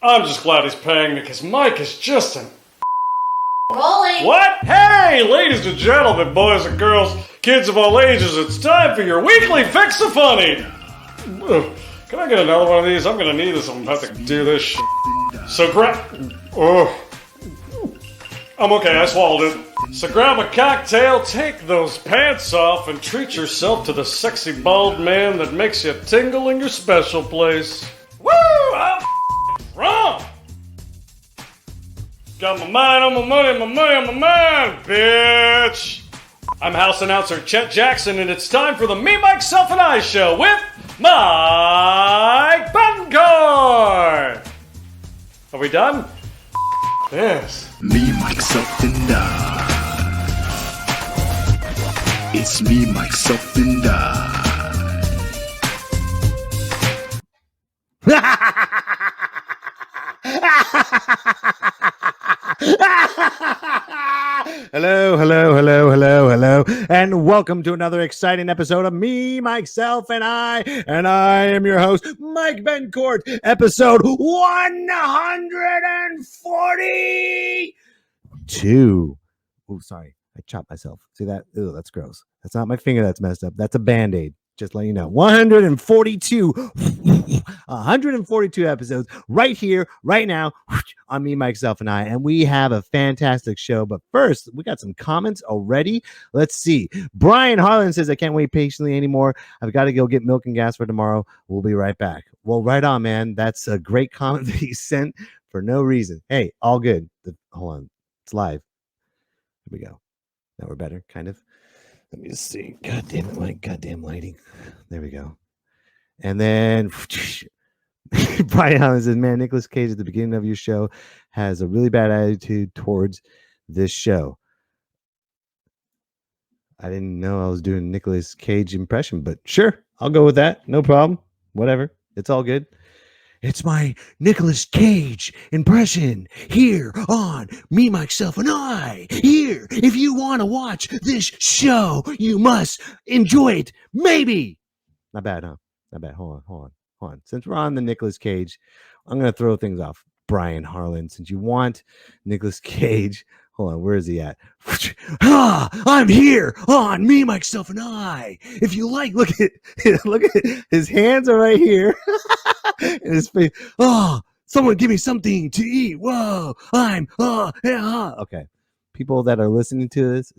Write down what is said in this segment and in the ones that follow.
I'm just glad he's paying me because Mike is just an Rolling. What? Hey, ladies and gentlemen, boys and girls, kids of all ages, it's time for your weekly Fix-A-Funny. Can I get another one of these? I'm gonna need this. I'm about to do this shit. So I'm okay, I swallowed it. So grab a cocktail, take those pants off, and treat yourself to the sexy bald man that makes you tingle in your special place. Woo! I'm drunk! Got my mind on my money, my money on my mind, bitch! I'm house announcer Chet Jackson, and it's time for the Me, Myself, and I show with Mike Bencourt! Are we done? Yes. Me, myself, and I. It's me, myself, and I. Hello, and welcome to another exciting episode of Me, Myself, and I am your host, Mike Bencourt, episode 142. Oh, sorry, I chopped myself. See that? Ew, that's gross. That's not my finger that's messed up. That's a Band-Aid. Just letting you know, 142 episodes right here, right now on Me, Myself, and I. And we have a fantastic show. But first, we got some comments already. Let's see. Brian Harlan says, I can't wait patiently anymore. I've got to go get milk and gas for tomorrow. We'll be right back. Well, right on, man. That's a great comment that he sent for no reason. Hey, all good. Hold on. It's live. Here we go. Now we're better, kind of. Let me just see. God damn it, Mike. Goddamn lighting. There we go. And then Brian Allen says, man, Nicolas Cage at the beginning of your show has a really bad attitude towards this show. I didn't know I was doing Nicolas Cage impression, but sure, I'll go with that. No problem. Whatever. It's all good. It's my Nicolas Cage impression here on Me, Myself, and I. Here, if you want to watch this show, you must enjoy it. Maybe. Not bad, huh? Not bad. Hold on. Since we're on the Nicolas Cage, I'm going to throw things off. Brian Harlan, since you want Nicolas Cage, hold on, where is he at? I'm here on Me, Myself, and I. If you like, look at his hands are right here. And his face. Oh, someone give me something to eat. Whoa, okay. People that are listening to this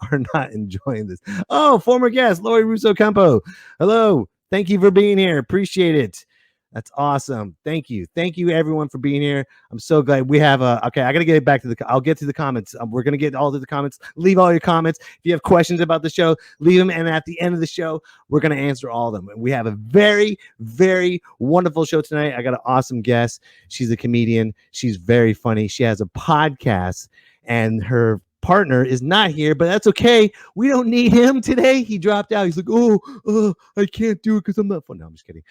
are not enjoying this. Oh, former guest Lori Russo Campo. Hello. Thank you for being here. Appreciate it. That's awesome. Thank you everyone for being here. I'm so glad we have okay, I got to get back to I'll get to the comments. We're going to get all to the comments. Leave all your comments. If you have questions about the show, leave them. And at the end of the show, we're going to answer all of them. And we have a very, very wonderful show tonight. I got an awesome guest. She's a comedian. She's very funny. She has a podcast and her partner is not here, but that's okay. We don't need him today. He dropped out. He's like, oh, I can't do it because I'm not fun. No, I'm just kidding.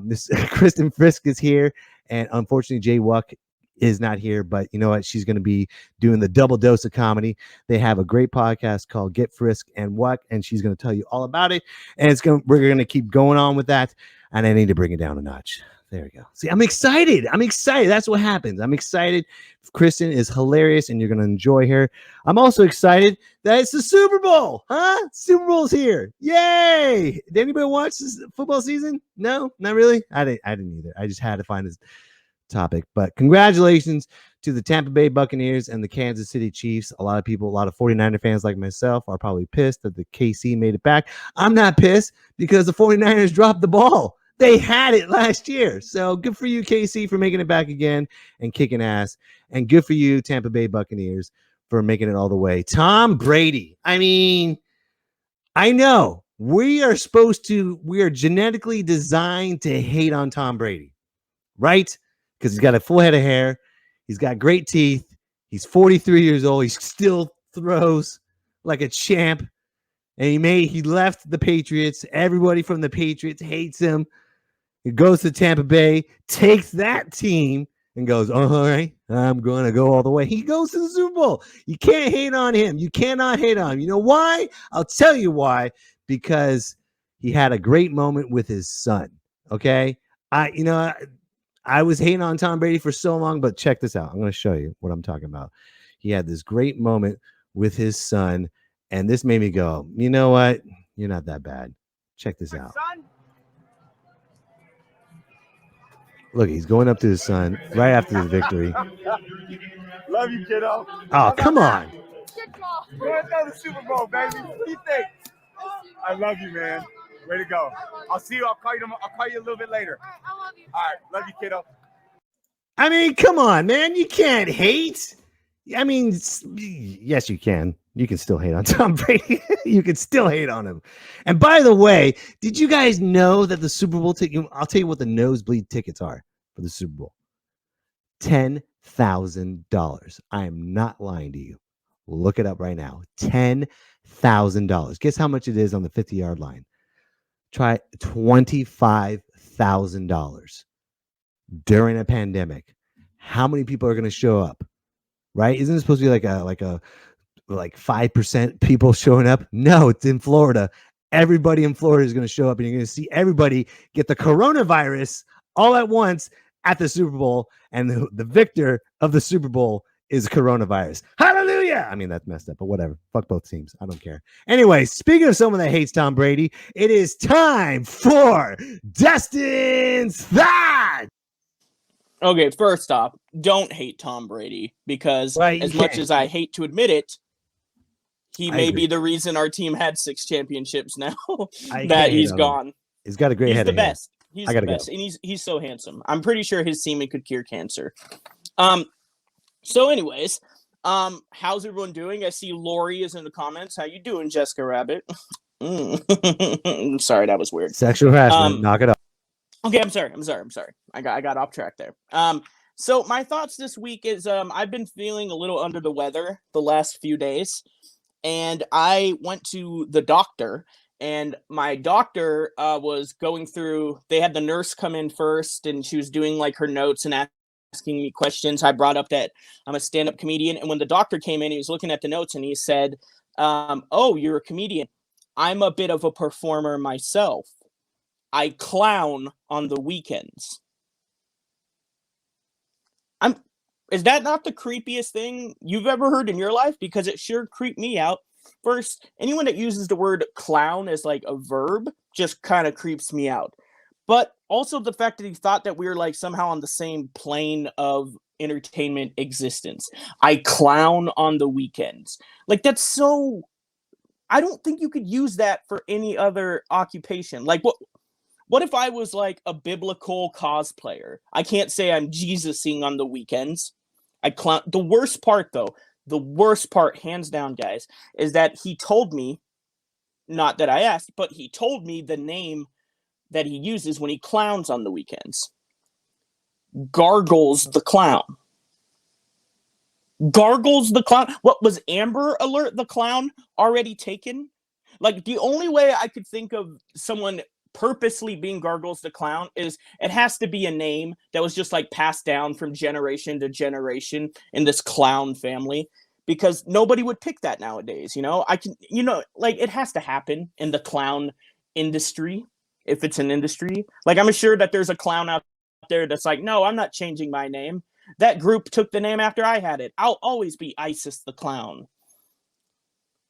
Miss Kristen Frisk is here, and unfortunately Jay Wuck is not here, but you know what, she's going to be doing the double dose of comedy. They have a great podcast called Get Frisked and Wucked, and she's going to tell you all about it, and we're going to keep going on with that, and I need to bring it down a notch. There we go. See, I'm excited. That's what happens. I'm excited. Kristen is hilarious, and you're going to enjoy her. I'm also excited that it's the Super Bowl. Huh? Super Bowl's here. Yay! Did anybody watch this football season? No? Not really? I didn't either. I just had to find this topic. But congratulations to the Tampa Bay Buccaneers and the Kansas City Chiefs. A lot of 49er fans like myself are probably pissed that the KC made it back. I'm not pissed because the 49ers dropped the ball. They had it last year. So good for you, KC, for making it back again and kicking ass. And good for you, Tampa Bay Buccaneers, for making it all the way. Tom Brady. I mean, I know we are genetically designed to hate on Tom Brady, right? Because he's got a full head of hair. He's got great teeth. He's 43 years old. He still throws like a champ. And he left the Patriots. Everybody from the Patriots hates him. He goes to Tampa Bay, takes that team, and goes, all right, I'm going to go all the way. He goes to the Super Bowl. You can't hate on him. You cannot hate on him. You know why? I'll tell you why. Because he had a great moment with his son, okay? I was hating on Tom Brady for so long, but check this out. I'm going to show you what I'm talking about. He had this great moment with his son, and this made me go, you know what? You're not that bad. Check this out. Look, he's going up to his son right after the victory. Love you, kiddo. Oh, come on. We're going to the Super Bowl, baby. What do you think? I love you, man. Way to go. I'll see you. I'll call you a little bit later. All right, I love you. All right. Love you, kiddo. I mean, come on, man. You can't hate. I mean, yes, you can. You can still hate on Tom Brady. You can still hate on him. And by the way, did you guys know that the Super Bowl ticket? I'll tell you what the nosebleed tickets are for the Super Bowl. $10,000. I am not lying to you. Look it up right now. $10,000. Guess how much it is on the 50-yard line? Try $25,000 during a pandemic. How many people are going to show up? Right? Isn't it supposed to be like 5% people showing up? No, it's in Florida. Everybody in Florida is going to show up, and you're going to see everybody get the coronavirus all at once at the Super Bowl, and the victor of the Super Bowl is coronavirus. Hallelujah! I mean, that's messed up, but whatever. Fuck both teams. I don't care. Anyway, speaking of someone that hates Tom Brady, it is time for Dustin's Thoughts! Okay, first off, don't hate Tom Brady, because as much as I hate to admit it, he may be the reason our team had 6 championships now that he's gone. He's got a great head. He's the best. He's the best. And he's so handsome. I'm pretty sure his semen could cure cancer. So anyways, how's everyone doing? I see Lori is in the comments. How you doing, Jessica Rabbit? Sorry, that was weird. Sexual harassment. Knock it off. Okay, I'm sorry. I got off track there. So my thoughts this week is I've been feeling a little under the weather the last few days, and I went to the doctor, and my doctor was going through. They had the nurse come in first, and she was doing like her notes and asking me questions. I brought up that I'm a stand-up comedian, and when the doctor came in, he was looking at the notes, and he said, "Oh, you're a comedian. I'm a bit of a performer myself. I clown on the weekends." Is that not the creepiest thing you've ever heard in your life? Because it sure creeped me out. First, anyone that uses the word clown as like a verb just kind of creeps me out. But also the fact that he thought that we were like somehow on the same plane of entertainment existence. I clown on the weekends. Like, that's so... I don't think you could use that for any other occupation. Like, what if I was like a biblical cosplayer? I can't say I'm Jesusing on the weekends. I clown. The worst part, hands down, guys, is that he told me, not that I asked, but he told me the name that he uses when he clowns on the weekends. Gargles the Clown. Gargles the Clown? What, was Amber Alert the Clown already taken? Like, the only way I could think of someone purposely being Gargles the Clown is it has to be a name that was just like passed down from generation to generation in this clown family, because nobody would pick that nowadays. Like, it has to happen in the clown industry, if it's an industry. Like, I'm sure that there's a clown out there that's like, no, I'm not changing my name. That group took the name after I had it. I'll always be Isis the Clown.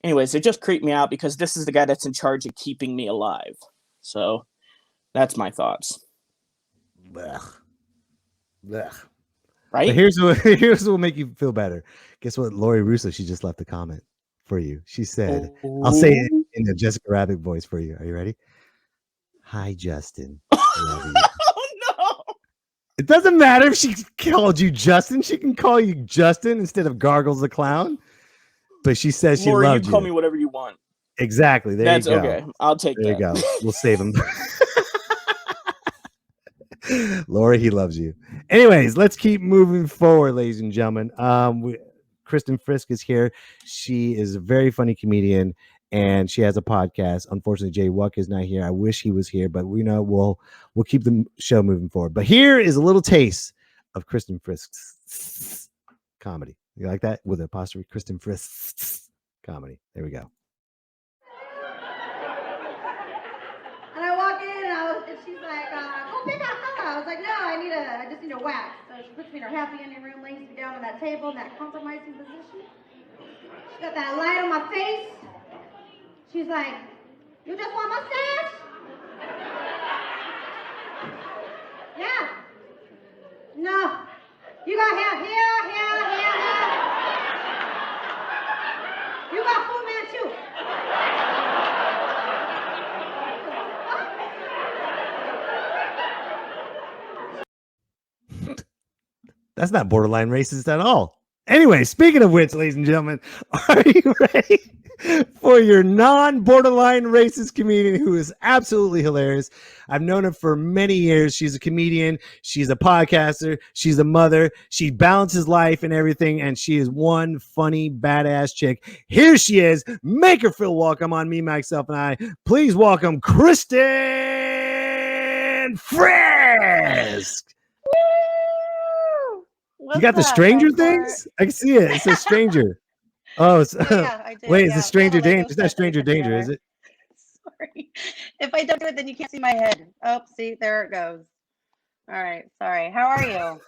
Anyways, it just creeped me out because this is the guy that's in charge of keeping me alive. So that's my thoughts. Blech. Blech. Right? But here's what will make you feel better. Guess what? Lori Russo, she just left a comment for you. She said, I'll say it in the Jessica Rabbit voice for you. Are you ready? Hi, Justin. Love you. Oh, no. It doesn't matter if she called you Justin. She can call you Justin instead of Gargles the Clown. But she says she Lori, loved you. You call me whatever you want. Exactly. That's you go. Okay. I'll take there that. There you go. We'll save him. Lori, he loves you. Anyways, let's keep moving forward, ladies and gentlemen. Kristen Frisk is here. She is a very funny comedian, and she has a podcast. Unfortunately, Jay Wuck is not here. I wish he was here, but we know we'll keep the show moving forward. But here is a little taste of Kristen Frisk's comedy. You like that? With an apostrophe, Kristen Frisk's comedy. There we go. And I walk in, and she's like, "Go pick out Stella." I was like, "No, I just Kristen to wax. So she puts me in her happy ending room, lays me down on that table in that compromising position. She got that light on my face. She's like, "You just want mustache?" "Yeah." "No. You got hair here. You got Fu Manchu." That's not borderline racist at all. Anyway, speaking of which, ladies and gentlemen, are you ready for your non-borderline racist comedian who is absolutely hilarious? I've known her for many years. She's a comedian. She's a podcaster. She's a mother. She balances life and everything, and she is one funny, badass chick. Here she is. Make her feel welcome on me, myself, and I. Please welcome Kristen Frisk. You got the stranger things? I can see it. It says stranger. Oh, yeah, I did. Wait, yeah. is it stranger Well, danger? It's not stranger danger, together. is it? Sorry. If I don't do it, then you can't see my head. Oh, see, there it goes. All right. Sorry. How are you?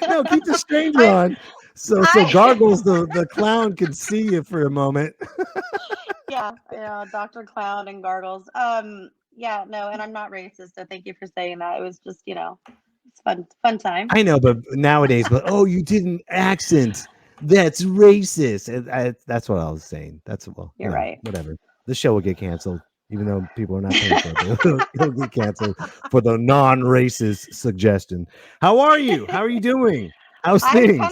No, keep the stranger on. So Gargles, the clown, can see you for a moment. Yeah, Dr. Clown and Gargles. Yeah, no, and I'm not racist, so thank you for saying that. It was just, it's fun time. I know, but nowadays, you did an accent. That's racist. That's what I was saying. You're right. Whatever. The show will get canceled, even though people are not paying for it. It'll get canceled for the non-racist suggestion. How are you? How are you doing? How's things?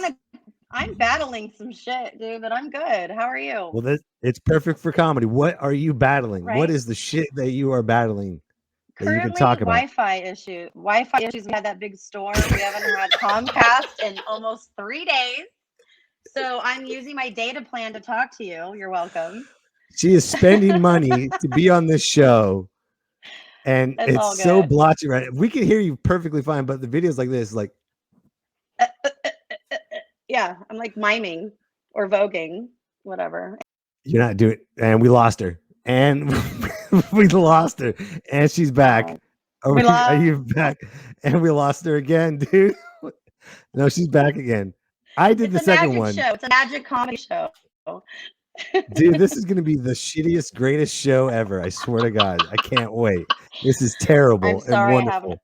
I'm battling some shit, dude, but I'm good. How are you? Well, it's perfect for comedy. What are you battling? Right? What is the shit that you are battling that Currently, you can talk about? Wi-Fi issues. We had that big storm. We haven't had Comcast in almost 3 days. So I'm using my data plan to talk to you. You're welcome. She is spending money to be on this show. And it's so blotchy, right? We can hear you perfectly fine, but the videos like this, like yeah, I'm like miming or voguing, whatever. You're not doing, and we lost her, and we lost her, and she's back. Are you back? And we lost her again, dude. No, she's back again. I did the second one. It's a magic comedy show. Dude, this is going to be the shittiest, greatest show ever. I swear to God. I can't wait. This is terrible and wonderful.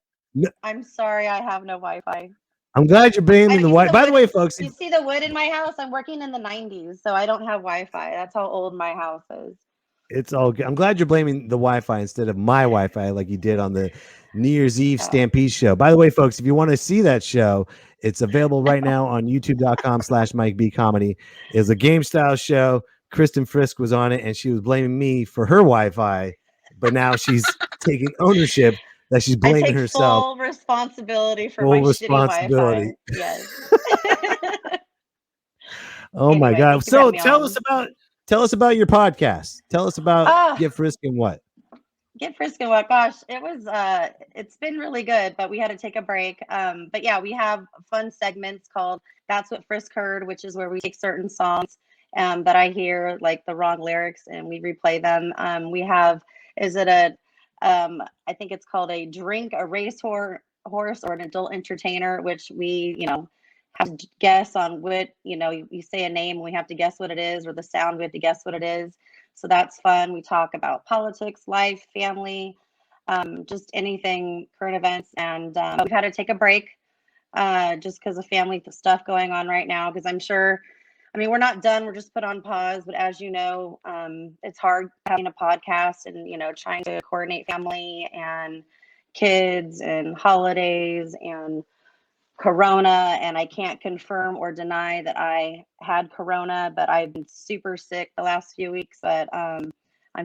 I'm sorry I have no Wi-Fi. I'm glad you're blaming the Wi-Fi. By the way, folks. You see the wood in my house? I'm working in the 90s, so I don't have Wi-Fi. That's how old my house is. It's all good. I'm glad you're blaming the Wi-Fi instead of my Wi-Fi like you did on the New Year's Eve Stampede show. By the way, folks, if you want to see that show, it's available right now on youtube.com/MikeBComedy. It's a game style show. Kristen Frisk was on it, and she was blaming me for her Wi-Fi, but now she's taking ownership that she's blaming herself. Full responsibility for my shitty Wi-Fi. Yes. Oh my God! So tell us about your podcast. Tell us about Get Frisked and What. Get Frisked and What? Gosh, it's been really good, but we had to take a break. But yeah, we have fun segments called "That's What Frisk Heard," which is where we take certain songs that I hear like the wrong lyrics and we replay them. We have I think it's called a racehorse or an adult entertainer, which we have to guess on what you say a name and we have to guess what it is, or the sound we have to guess what it is. So that's fun. We talk about politics, life, family, just anything, current events, and we've had to take a break just because of family stuff going on right now, because I'm sure we're not done. We're just put on pause. But as you know, it's hard having a podcast and, trying to coordinate family and kids and holidays and Corona. And I can't confirm or deny that I had Corona, but I've been super sick the last few weeks. But I'm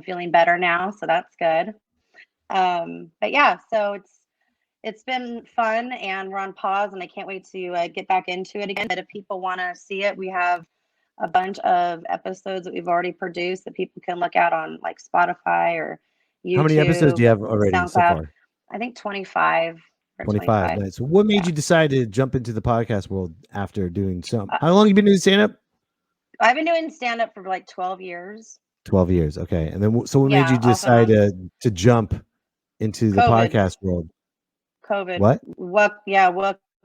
feeling better now. So that's good. But yeah, so it's been fun and we're on pause and I can't wait to get back into it again. But if people want to see it, we have a bunch of episodes that we've already produced that people can look at on like Spotify or YouTube. How many episodes do you have already so far? I think 25. 25. Nice. What made you decide to jump into the podcast world after doing some? How long have you been doing stand-up? I've been doing stand-up for like 12 years. 12 years. Okay. And then so what made you decide to jump into the podcast world? COVID. What? Wuck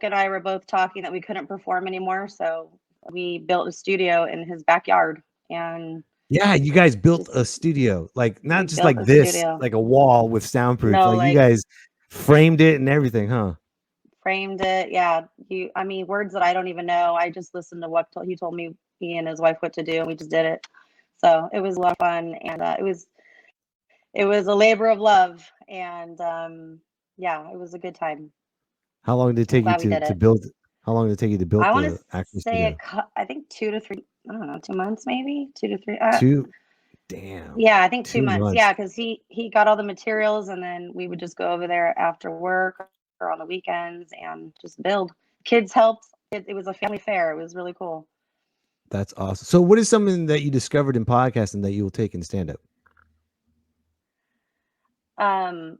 and I were both talking that we couldn't perform anymore, so we built a studio in his backyard, and Yeah, you guys built just a studio, like we not just built like a this, studio. like a wall with soundproof. No, Like you like guys framed it and everything, huh? framed it. Yeah, I mean, words that I don't even know. I just listened to what he told me, he and his wife, what to do, and we just did it. So it was a lot of fun, and it was a labor of love, and yeah, it was a good time. How long did it I'm take you glad we did to it. build? How long did it take you to build I want to the acting say studio? I think 2 to 3. I don't know, 2 months maybe, 2 to 3. Two, damn, Yeah, I think 2 months. 2 months. Yeah, because he got all the materials, and then we would just go over there after work or on the weekends and just build. Kids helped. It was a family fair. It was really cool. That's awesome. So, what is something that you discovered in podcasting that you will take in stand up? Um,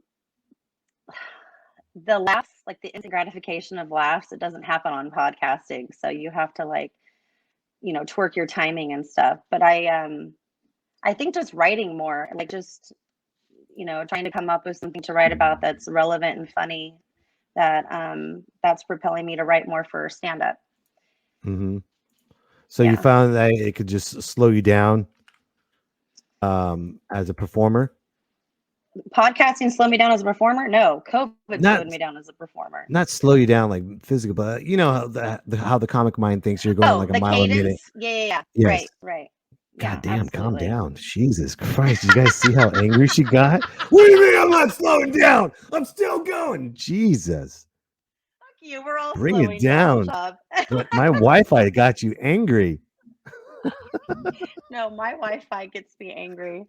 the laughs, like the instant gratification of laughs, it doesn't happen on podcasting. So you have to like, twerk your timing and stuff. But I think just writing more, like just, trying to come up with something to write about that's relevant and funny, that's propelling me to write more for stand up. Mm-hmm. So you Yeah. found that it could just slow you down as a performer? Podcasting slowed me down as a performer? No, COVID Not slowed me down as a performer. not slow you down like physical, but you know how the comic mind thinks you're going Oh, like a the mile a minute. cadence? Yeah. Yes. Right. God Yeah, damn, calm absolutely. down. Jesus Christ. Did you guys see how angry she got? What do you mean I'm not slowing down? I'm still going. Jesus. Fuck you. We're all Bring it slowing down, down. Chop. My Wi-Fi got you angry. No, my Wi-Fi gets me angry.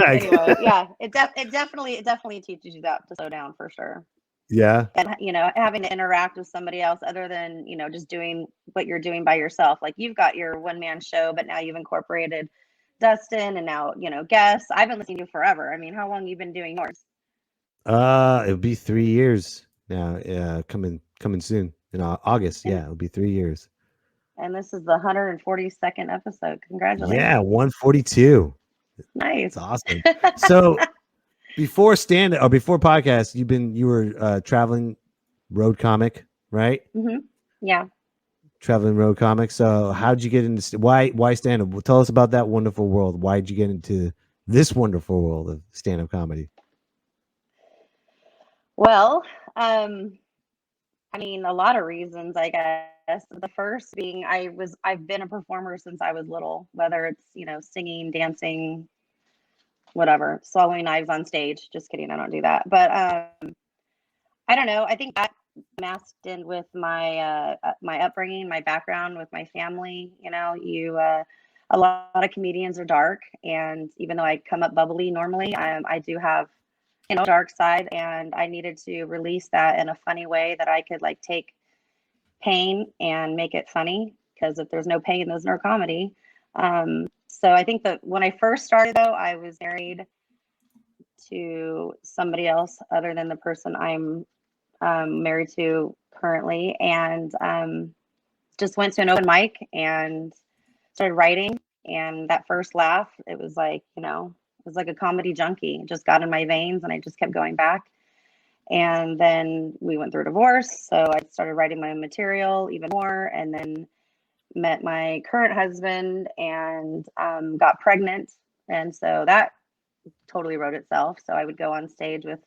Anyway, yeah, it definitely teaches you that to slow down for sure. Yeah. And having to interact with somebody else other than just doing what you're doing by yourself. Like you've got your one-man show, but now you've incorporated Dustin and now guests. I've been listening to you forever. I mean, how long you been doing yours? It'll be 3 years now. Coming soon in August. And, Yeah, it'll be 3 years. and this is the 142nd episode. Congratulations. Yeah, 142. Nice. It's awesome. So before stand-up or before podcast, you were traveling road comic, right? Mm-hmm. Yeah. Traveling road comic. So how'd you get into why stand-up? Well, tell us about that wonderful world. Why'd you get into this wonderful world of stand-up comedy? Well, I mean, a lot of reasons, I guess. The first being I've been a performer since I was little, whether it's, singing, dancing, whatever, swallowing knives on stage. Just kidding, I don't do that. But I don't know. I think that masked in with my my upbringing, my background with my family. A lot of comedians are dark, and even though I come up bubbly normally, I do have dark side, and I needed to release that in a funny way that I could like take pain and make it funny, because if there's no pain, there's no comedy. So I think that when I first started, though, I was married to somebody else other than the person I'm married to currently, and just went to an open mic and started writing. And that first laugh, it was like, it was like a comedy junkie. It just got in my veins, and I just kept going back. And then we went through a divorce, so I started writing my own material even more, and then met my current husband and got pregnant. And so that totally wrote itself. So I would go on stage with,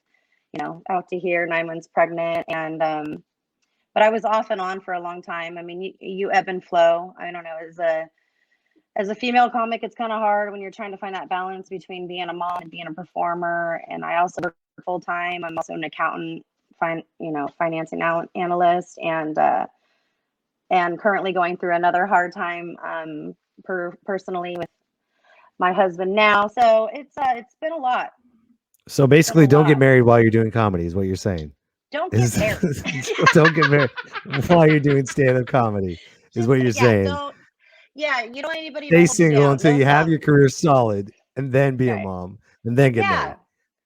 out to here, 9 months pregnant. And, but I was off and on for a long time. I mean, you ebb and flow. I don't know, as a female comic, it's kind of hard when you're trying to find that balance between being a mom and being a performer. And I also work full time. I'm also an accountant, financing analyst, and currently going through another hard time personally with my husband now. So it's been a lot. So basically, don't get married while you're doing comedy, is what you're saying. Don't get married. Don't get married while you're doing stand-up comedy, is what you're saying. You don't want anybody. Stay single until you have your career solid, and then be a mom, and then get married.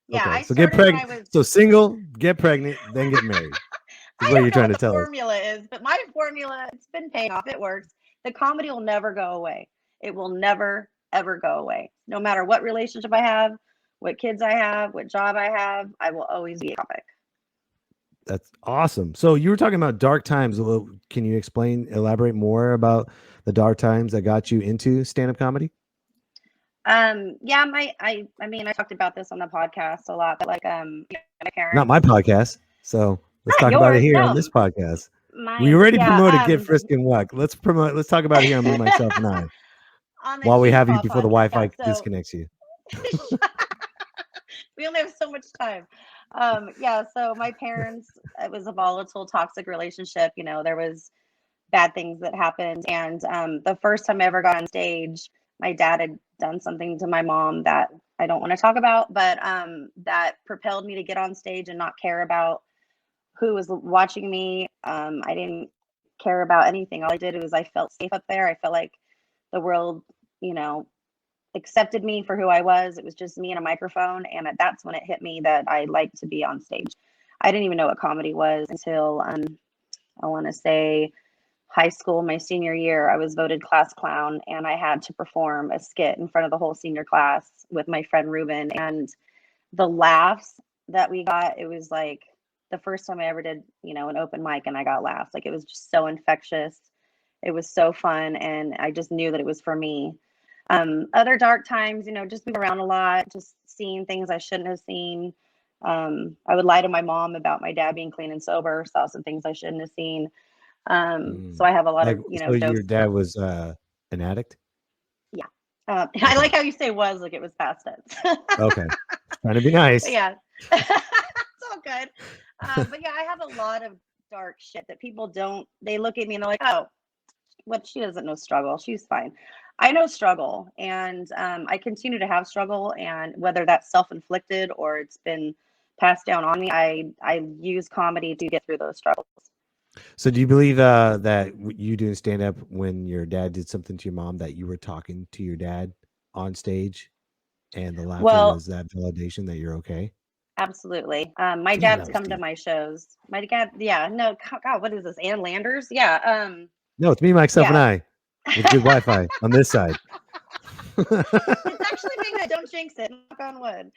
Yeah. Okay, so get pregnant. So single, get pregnant, then get married. Is what you're trying to tell us. Formula is, but my formula, it's been paying off. It works. The comedy will never go away. It will never ever go away. No matter what relationship I have, what kids I have, what job I have, I will always be a comic. That's awesome. So you were talking about dark times. Well, can you elaborate more about the dark times that got you into stand-up comedy? Yeah, I mean, I talked about this on the podcast a lot, but like, my parents. Not my podcast. So let's Not talk about it yours, here on no, this podcast. We mine. already Yeah, promoted Get Frisked and Wucked. Let's talk about it here on Me, Myself, and I on the while we have you G-pop before the Wi-Fi podcast. So disconnects you. we only have so much time. Yeah, so my parents, it was a volatile, toxic relationship. You know, there was bad things that happened. And the first time I ever got on stage, my dad had done something to my mom that I don't want to talk about, but that propelled me to get on stage and not care about who was watching me. I didn't care about anything. All I did was I felt safe up there. I felt like the world, you know, accepted me for who I was. It was just me and a microphone. And that's when it hit me that I liked to be on stage. I didn't even know what comedy was until I want to say high school, my senior year. I was voted class clown and I had to perform a skit in front of the whole senior class with my friend Ruben. And the laughs that we got, it was like the first time I ever did, you know, an open mic and I got laughs. Like it was just so infectious. It was so fun. And I just knew that it was for me. Other dark times, you know, just moving around a lot, just seeing things I shouldn't have seen. I would lie to my mom about my dad being clean and sober, saw some things I shouldn't have seen. So I have a lot of, you know, so jokes. your dad was an addict? Yeah. I like how you say was like it was past tense. Okay. Trying to be nice. But yeah. It's all good. But yeah, I have a lot of dark shit that people don't, they look at me and they're like, oh, what, she doesn't know struggle. She's fine. I know struggle, and I continue to have struggle, and whether that's self-inflicted or it's been passed down on me, I use comedy to get through those struggles. So do you believe that you doing stand-up when your dad did something to your mom, that you were talking to your dad on stage and the laughter was that validation that you're okay? Absolutely. My dad's come to my shows. My dad, yeah, no, God, what is this? Ann Landers? Yeah. No, it's Me, Myself, and I with good Wi-Fi on this side. It's actually being good. Don't jinx it. Knock on wood.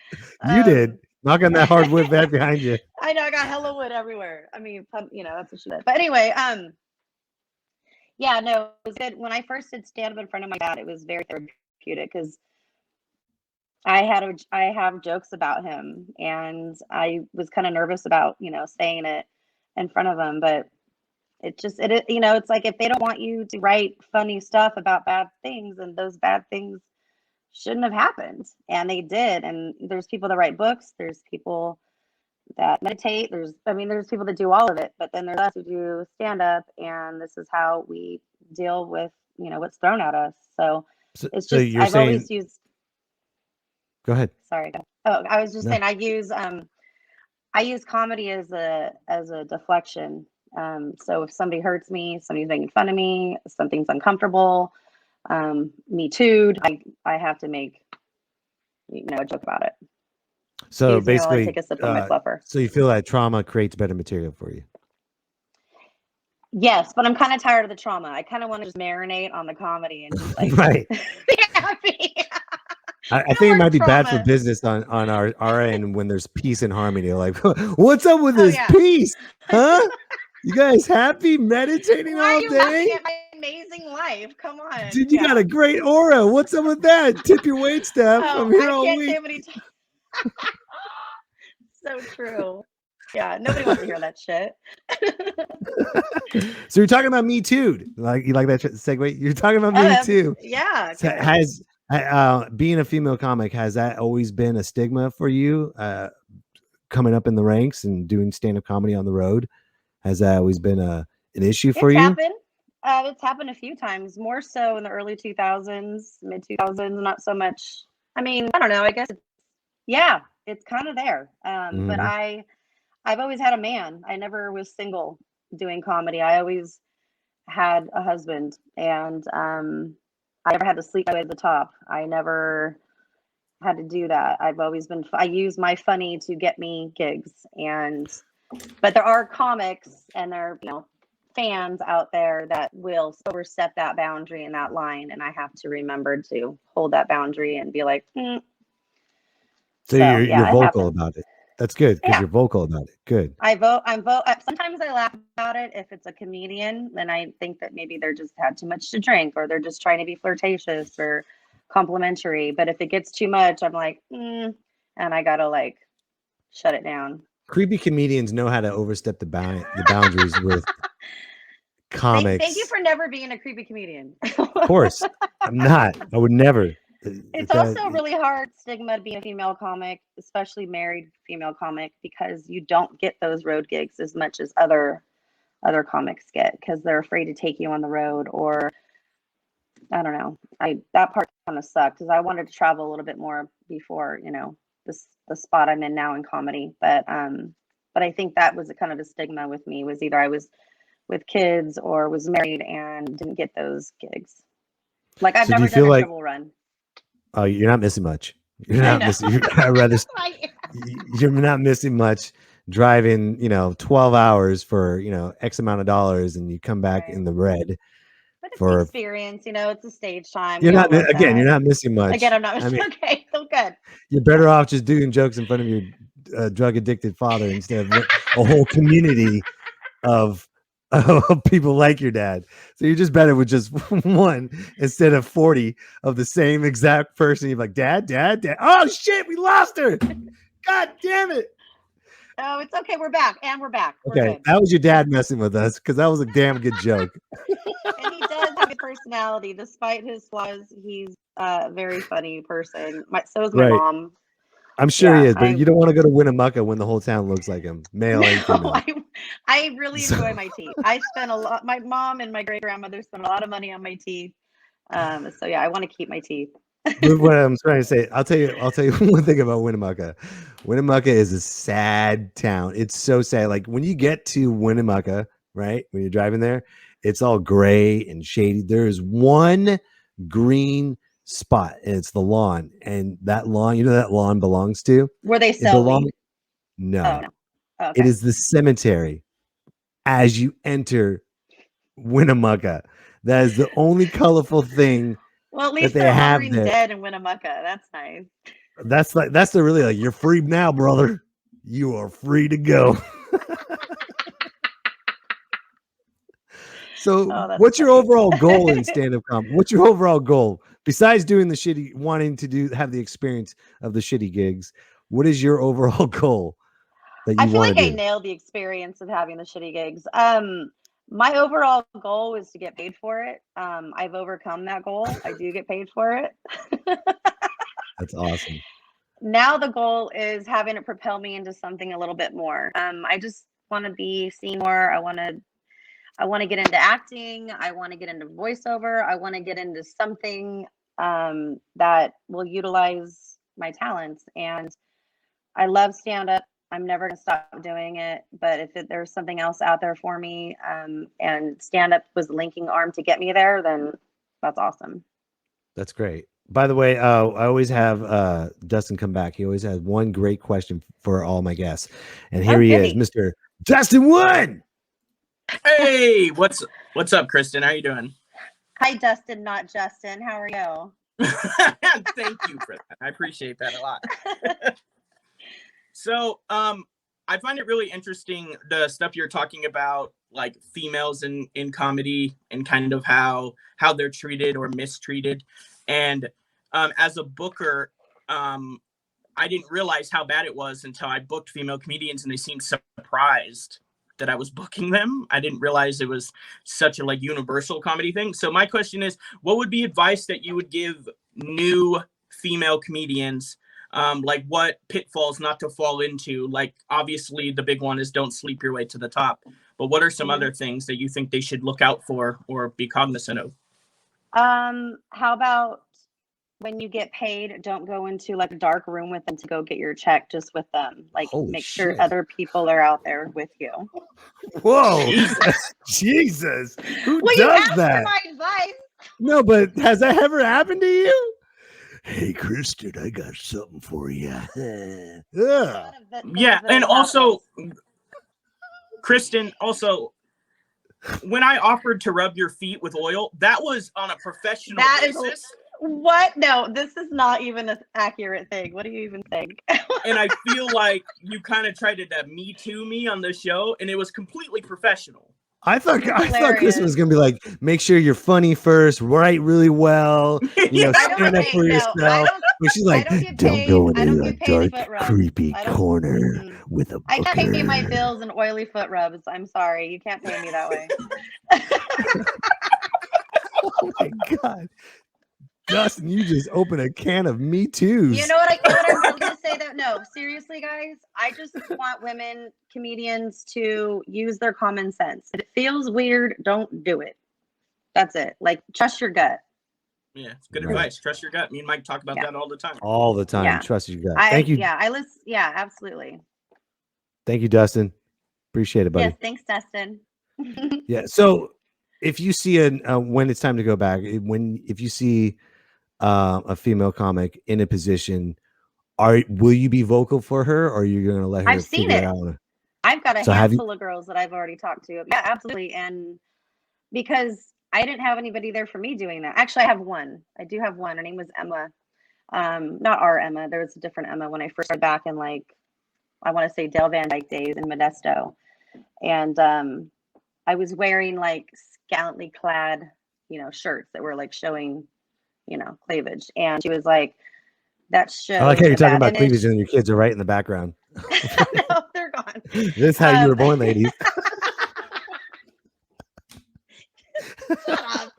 You did. Knock on that hardwood back behind you. I know. I got hella wood everywhere. I mean, you know, that's what she did. But anyway, yeah, no, it was good. When I first did stand up in front of my dad, it was very therapeutic because I have jokes about him, and I was kind of nervous about, you know, saying it in front of him, but it you know, it's like if they don't want you to write funny stuff about bad things, and those bad things shouldn't have happened, and they did. And there's people that write books, there's people that meditate, there's people that do all of it, but then there's us who do stand up, and this is how we deal with, you know, what's thrown at us. So it's just, you're I've saying, always used, go ahead. sorry. Oh, I was just saying I use comedy as a deflection. So if somebody hurts me, somebody's making fun of me, something's uncomfortable, me too'd, I have to make, you know, a joke about it. So basically, take a sip of my fluffer. So you feel that trauma creates better material for you? Yes, but I'm kind of tired of the trauma. I kind of want to just marinate on the comedy and just like right. be happy. I think it might be bad for business on our end when there's peace and harmony. Like, what's up with this peace? Huh? You guys happy meditating Why all are you day? laughing at my amazing life? Come on. Dude, you got a great aura. What's up with that? Tip your wait staff. Oh, I'm here I all can't week. say what he So true. Yeah, nobody wants to hear that shit. So you're talking about Me Too. Like, you like that segue? You're talking about Me Too. Yeah. So has being a female comic, has that always been a stigma for you? Coming up in the ranks and doing stand-up comedy on the road, has that always been an issue for you? It's happened a few times, more so in the early 2000s, mid 2000s, not so much. I mean, I don't know. I guess it's kind of there. But I've always had a man. I never was single doing comedy. I always had a husband, and I never had to sleep my way to the top. I never had to do that. I use my funny to get me gigs, but there are comics and there are, you know, fans out there that will overstep that boundary and that line, and I have to remember to hold that boundary and be like, So you're vocal about it. That's good because Yeah. you're vocal about it. Good. I'm sometimes I laugh about it if it's a comedian, then I think that maybe they're just had too much to drink, or they're just trying to be flirtatious or complimentary. But if it gets too much, I'm like, and I gotta like shut it down. Creepy comedians know how to overstep the boundaries with comics. Thank you for never being a creepy comedian. Of course, I'm not. I would never. It's also really hard stigma to be a female comic, especially married female comic, because you don't get those road gigs as much as other comics get, because they're afraid to take you on the road, or I don't know. That part kind of sucked because I wanted to travel a little bit more before, the spot I'm in now in comedy. But I think that was kind of the stigma with me, was either I was with kids or was married and didn't get those gigs. Like I've never done a triple run. Oh, you're not missing much. You're not missing. You're not missing much. Driving, 12 hours for X amount of dollars, and you come back in the red. But it's the experience, it's a stage time. You're not missing much. Again, I'm not missing. Okay, so good. You're better off just doing jokes in front of your drug addicted father instead of a whole community of people like your dad. So you're just better with just one instead of 40 of the same exact person. You're like, dad. Oh shit, we lost her. God damn it. Oh, it's okay. We're back. We're okay, good. that was your dad messing with us, because that was a damn good joke. And he does have a personality, despite his flaws. He's a very funny person. So is my mom. I'm sure he is, but you don't want to go to Winnemucca when the whole town looks like him, male and female. I really enjoy my teeth. I spent a lot. My mom and my great grandmother spent a lot of money on my teeth. So yeah, I want to keep my teeth. What I'm trying to say, I'll tell you one thing about Winnemucca. Winnemucca is a sad town. It's so sad. Like when you get to Winnemucca, right? When you're driving there, it's all gray and shady. There is one green spot, and it's the lawn. And that lawn, that lawn belongs to? Where they sell weed? No. Oh, no. Oh, okay. It is the cemetery as you enter Winnemucca. That is the only colorful thing. Well, at least they they're have there. Dead in Winnemucca. That's nice. That's the really you're free now, brother. You are free to go. So, what's your overall goal in stand-up comedy? What's your overall goal besides doing wanting to have the experience of the shitty gigs? What is your overall goal that you want to do? I feel like I nailed the experience of having the shitty gigs. My overall goal is to get paid for it. I've overcome that goal. I do get paid for it. That's awesome. Now the goal is having it propel me into something a little bit more. I just want to be seen more. I want to get into acting. I want to get into voiceover. I want to get into something that will utilize my talents. And I love stand-up. I'm never going to stop doing it. But if there's something else out there for me, and stand-up was the linking arm to get me there, then that's awesome. That's great. By the way, I always have Dustin come back. He always has one great question for all my guests. And here he is, Mr. Dustin Wood. Hey, what's up, Kristen? How you doing? Hi, Dustin, not Justin. How are you? Thank you for that. I appreciate that a lot. So, I find it really interesting, the stuff you're talking about, like females in comedy and kind of how they're treated or mistreated. And as a booker, I didn't realize how bad it was until I booked female comedians, and they seemed surprised that I was booking them. I didn't realize it was such a universal comedy thing. So my question is, what would be advice that you would give new female comedians? What pitfalls not to fall into? Like, obviously the big one is don't sleep your way to the top, but what are some other things that you think they should look out for or be cognizant of? How about when you get paid, don't go into a dark room with them to go get your check just with them. Make sure other people are out there with you. Whoa. Jesus. Who does you asked that? For my advice. No, but has that ever happened to you? Hey, Kristen, I got something for you. Yeah, and also, Kristen, when I offered to rub your feet with oil, that was on a professional basis. What? No, this is not even an accurate thing. What do you even think? And I feel like you kind of tried to Me Too me on the show, and it was completely professional. I thought Hilarious. Kristen was gonna be like, make sure you're funny first, write really well, Yeah. stand up for yourself. But she's like, don't go into a dark, creepy corner with a I can't pay my booker. bills and oily foot rubs. I'm sorry, you can't pay me that way. Oh my god, Dustin, you just opened a can of Me Too's. You know what I'm really gonna say though? No, seriously, guys. I just want women comedians to use their common sense. If it feels weird, don't do it. That's it. Like, trust your gut. Yeah, it's good Right. advice. Trust your gut. Me and Mike talk about Yeah. that all the time. All the time. Yeah. Trust you guys. Thank you. Yeah, I listen. Yeah, absolutely. Thank you, Dustin. Appreciate it, buddy. Yes, thanks, Dustin. Yeah. So if you see when it's time to go back, if you see a female comic in a position, will you be vocal for her, or are you going to let her I've seen figure it. out? I've got a So have you- handful of girls that I've already talked to. Yeah, absolutely. And because I didn't have anybody there for me doing that. Actually, I have one. I do have one. Her name was Emma. Not our Emma. There was a different Emma when I first started back in, like, I want to say Dale Van Dyke days in Modesto. And I was wearing like scantily clad, shirts that were like showing, cleavage. And she was like, that shows. I like how you're talking about image. cleavage and your kids are right in the background. No, they're gone. This is how you were born, ladies. Shut up.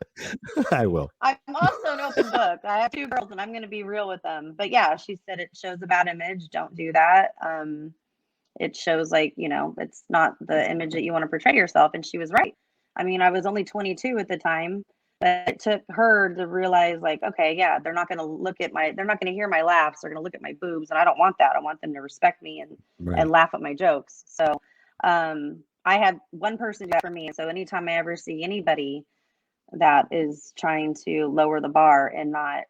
I will. I'm also an open book. I have 2 girls and I'm going to be real with them. But yeah, she said it shows a bad image. Don't do that. It shows like, it's not the image that you want to portray yourself. And she was right. I mean, I was only 22 at the time, but it took her to realize like, okay, yeah, they're not going to hear my laughs. They're going to look at my boobs. And I don't want that. I want them to respect me and laugh at my jokes. So I had one person do that for me. And so anytime I ever see anybody that is trying to lower the bar and not,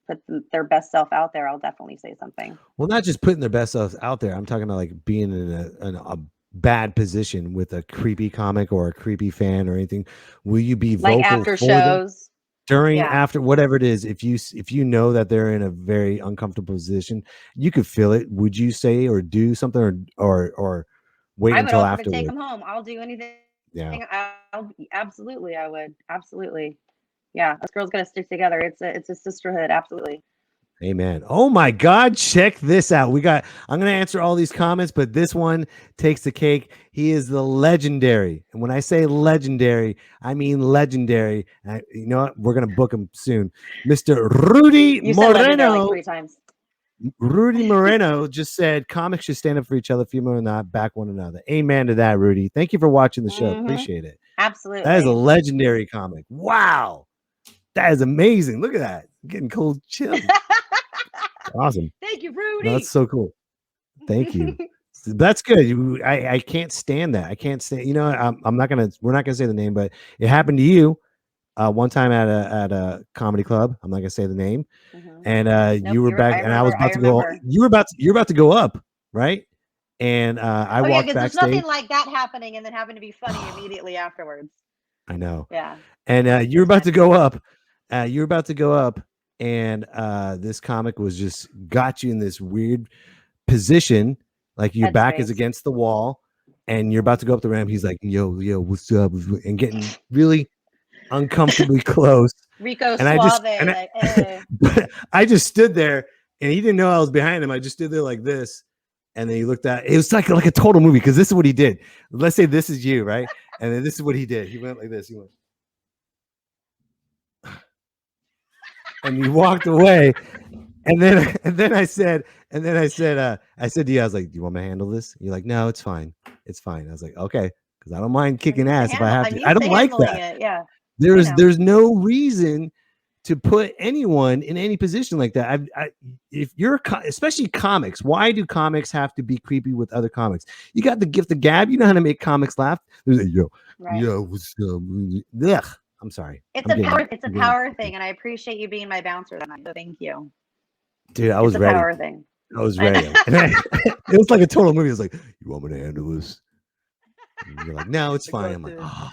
put their best self out there, I'll definitely say something. Well, not just putting their best self out there. I'm talking about like being in a bad position with a creepy comic or a creepy fan or anything. Will you be vocal Like after for them shows? during, Yeah. after, whatever it is? If you know that they're in a very uncomfortable position, you could feel it. Would you say or do something or wait I would until offer to afterwards? take them home. I'll do anything. Yeah. Absolutely, I would. Absolutely. Yeah, us girls gotta stick together. It's a sisterhood. Absolutely. Amen. Oh my God, check this out. I'm going to answer all these comments, but this one takes the cake. He is the legendary. And when I say legendary, I mean legendary. You know what? We're going to book him soon. Mr. Rudy You said legendary Moreno. like 3 times. Rudy Moreno just said comics should stand up for each other, female or not, back one another. Amen to that, Rudy. Thank you for watching the show. Mhm. Appreciate it. Absolutely. That is a legendary comic. Wow. That is amazing. Look at that. I'm getting cold chills. Awesome. Thank you, Rudy. No, that's so cool. Thank you. That's good. I can't stand that. I can't stand. We're not gonna say the name, but it happened to you one time at a comedy club. I'm not gonna say the name. Mhm. And Nope, you were back, and I was about to go. remember. You're about to go up, right? And I walked because there's backstage. nothing like that happening and then having to be funny immediately afterwards. I know. Yeah. And you're about to go up. And this comic was just got you in this weird position, like your back is Headspace. against the wall, and you're about to go up the ramp. He's like, "Yo, what's up?" and getting really uncomfortably close. Rico And I just- Suave. and I- like, eh. But I just stood there, and he didn't know I was behind him. I just stood there like this, and then he looked at. It was like a total movie, because this is what he did. Let's say this is you, right? And then this is what he did. He went like this. He went. And he walked away, and then I said to you, I was like, "Do you want me to handle this?" You're like, "No, it's fine, it's fine." I was like, "Okay," because I don't mind kicking ass if I have to. I don't like that. Yeah. There's no reason to put anyone in any position like that. If you're especially comics, why do comics have to be creepy with other comics? You got the gift of gab. You know how to make comics laugh. There's like, yo, what's up? Ugh. I'm sorry. It's a power thing, and I appreciate you being my bouncer that night. So thank you. Dude, I was it's a ready. power thing. I was ready. It was like a total movie. It was like, "You want me to handle this?" And you're like, "No, it's fine." I'm like, "Oh,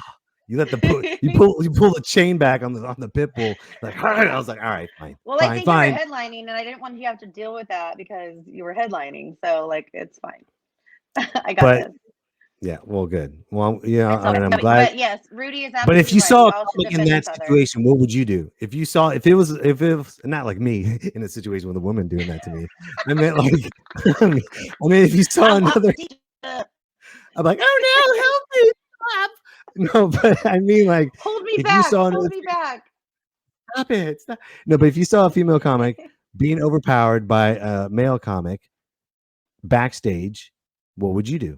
You let you pull the chain back on the pit bull. Like, I was like, all right, fine. Well, fine, I think fine. you were headlining, and I didn't want you to have to deal with that because you were headlining. So, like, it's fine. I got this. Yeah, well, good. Well, yeah, It's all right. I'm glad. But yes, Rudy is But absolutely if you right. saw We a all should comic in defend that each other. situation, what would you do? If it was not like me in a situation with a woman doing that to me. I meant like, I mean, if you saw another, I'm like, oh no, help me, stop. No, but I mean, like, Hold me if you back. saw Hold another, me back. stop it. Stop. No, but if you saw a female comic being overpowered by a male comic backstage, what would you do?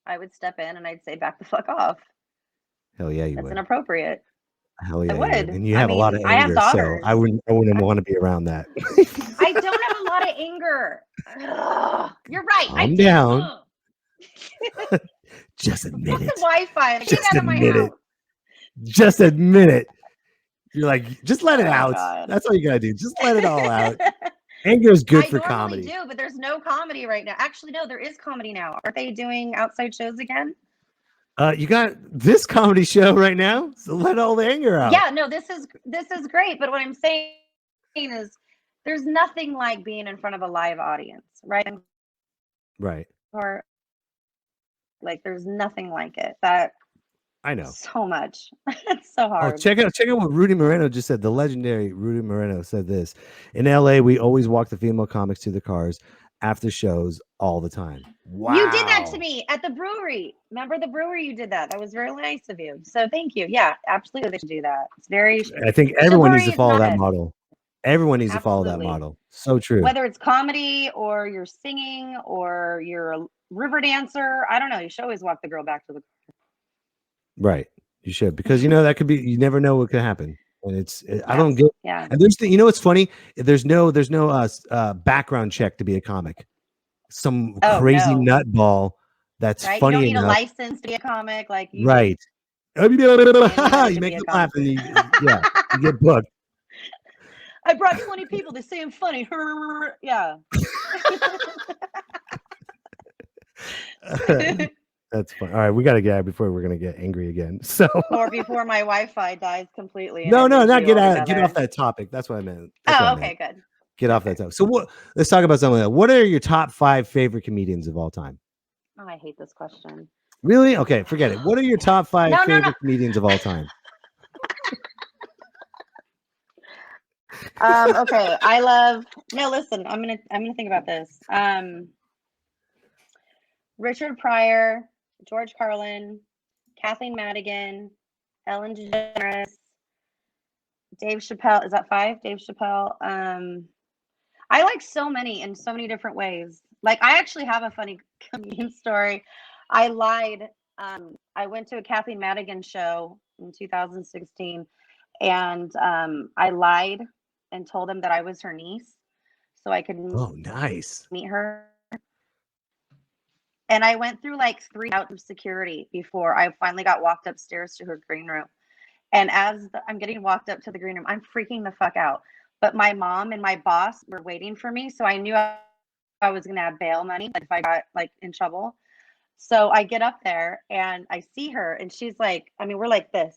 I would step in and I'd say, back the fuck off. Hell yeah, you That's would. inappropriate. Hell yeah, I you would. And you have a lot of I have anger, so daughters. I wouldn't want to be around that. I don't have a lot of anger. Ugh, you're right. Calm down. Do. Just admit it. Wi-Fi. Get Just out of my admit house. it. Just admit it. You're like, just let it Oh, out. God. That's all you gotta do. Just let it all out. Anger is good for I normally comedy. do, but there's no comedy right now. Actually, no, there is comedy now. Aren't they doing outside shows again? You got this comedy show right now, so let all the anger out. Yeah, no, this is great. But what I'm saying is, there's nothing like being in front of a live audience, right? Right. Or like, there's nothing like it. That I know. so much. It's so Oh, hard. check out what Rudy Moreno just said. The legendary Rudy Moreno said this. In LA, we always walk the female comics to the cars after shows all the time. Wow. You did that to me at the brewery. Remember the brewery? You did that. That was very nice of you. So thank you. Yeah, absolutely. They should do that. It's very. I think everyone needs to chivalry is follow not that it. model. Everyone needs to follow that Absolutely. model. So true. Whether it's comedy or you're singing or you're a river dancer, I don't know. You should always walk the girl back to the. Right. You should, because that could be. You never know what could happen, and I don't get. Yeah. And what's funny? There's no background check to be a comic. Some crazy nutball that's right? funny You don't need enough. a license to be a comic, like you. Right. You make them laugh, and you get booked. I brought 20 people. They say I'm funny. Yeah. That's fun. All right, we got to get out before we're gonna get angry again. So, or before my Wi-Fi dies completely. No, not get out. Get off that topic. That's what I meant. Okay, good. Get off that topic. So, let's talk about something else. What are your top 5 favorite comedians of all time? Oh, I hate this question. Really? Okay, forget it. What are your top 5 favorite comedians of all time? Okay, I love. No, listen. I'm gonna think about this. Richard Pryor, George Carlin, Kathleen Madigan, Ellen DeGeneres, Dave Chappelle. Is that 5? Dave Chappelle. I like so many in so many different ways. Like, I actually have a funny comedian story. I lied. I went to a Kathleen Madigan show in 2016, and I lied and told him that I was her niece, so I could meet her. And I went through like 3 rounds of security before I finally got walked upstairs to her green room. And as I'm getting walked up to the green room, I'm freaking the fuck out. But my mom and my boss were waiting for me, so I knew I was gonna have bail money if I got like in trouble. So I get up there and I see her, and she's like, we're like this.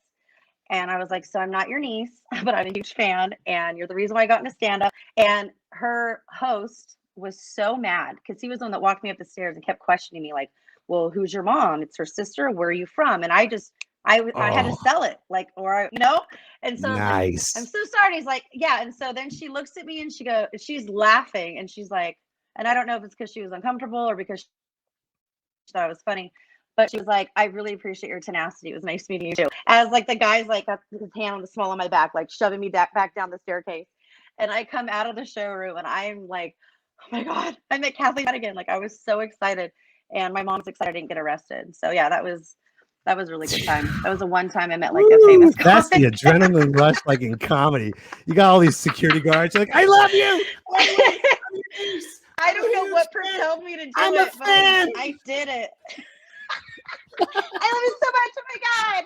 And I was like, so I'm not your niece, but I'm a huge fan, and you're the reason why I got into stand-up. And her host was so mad because he was the one that walked me up the stairs and kept questioning me, like, well, who's your mom? It's her sister. Where are you from? And I had to sell it, like, and so nice. I'm so sorry. And he's like, yeah. And so then she looks at me and she's laughing, and she's like, and I don't know if it's because she was uncomfortable or because she thought it was funny, but she was like, I really appreciate your tenacity. It was nice meeting you too. As like the guy's like got his hand on the small of my back, like shoving me back down the staircase. And I come out of the showroom and I'm like, oh my God, I met Kathleen Madigan. Like, I was so excited. And my mom's excited I didn't get arrested. So yeah, that was a really good time. That was the one time I met like a famous comic. That's the adrenaline rush, like in comedy. You got all these security guards. You're like, I love you. I don't know what propelled me to do I'm it, a fan. but I did it. I love it so much. Oh my God.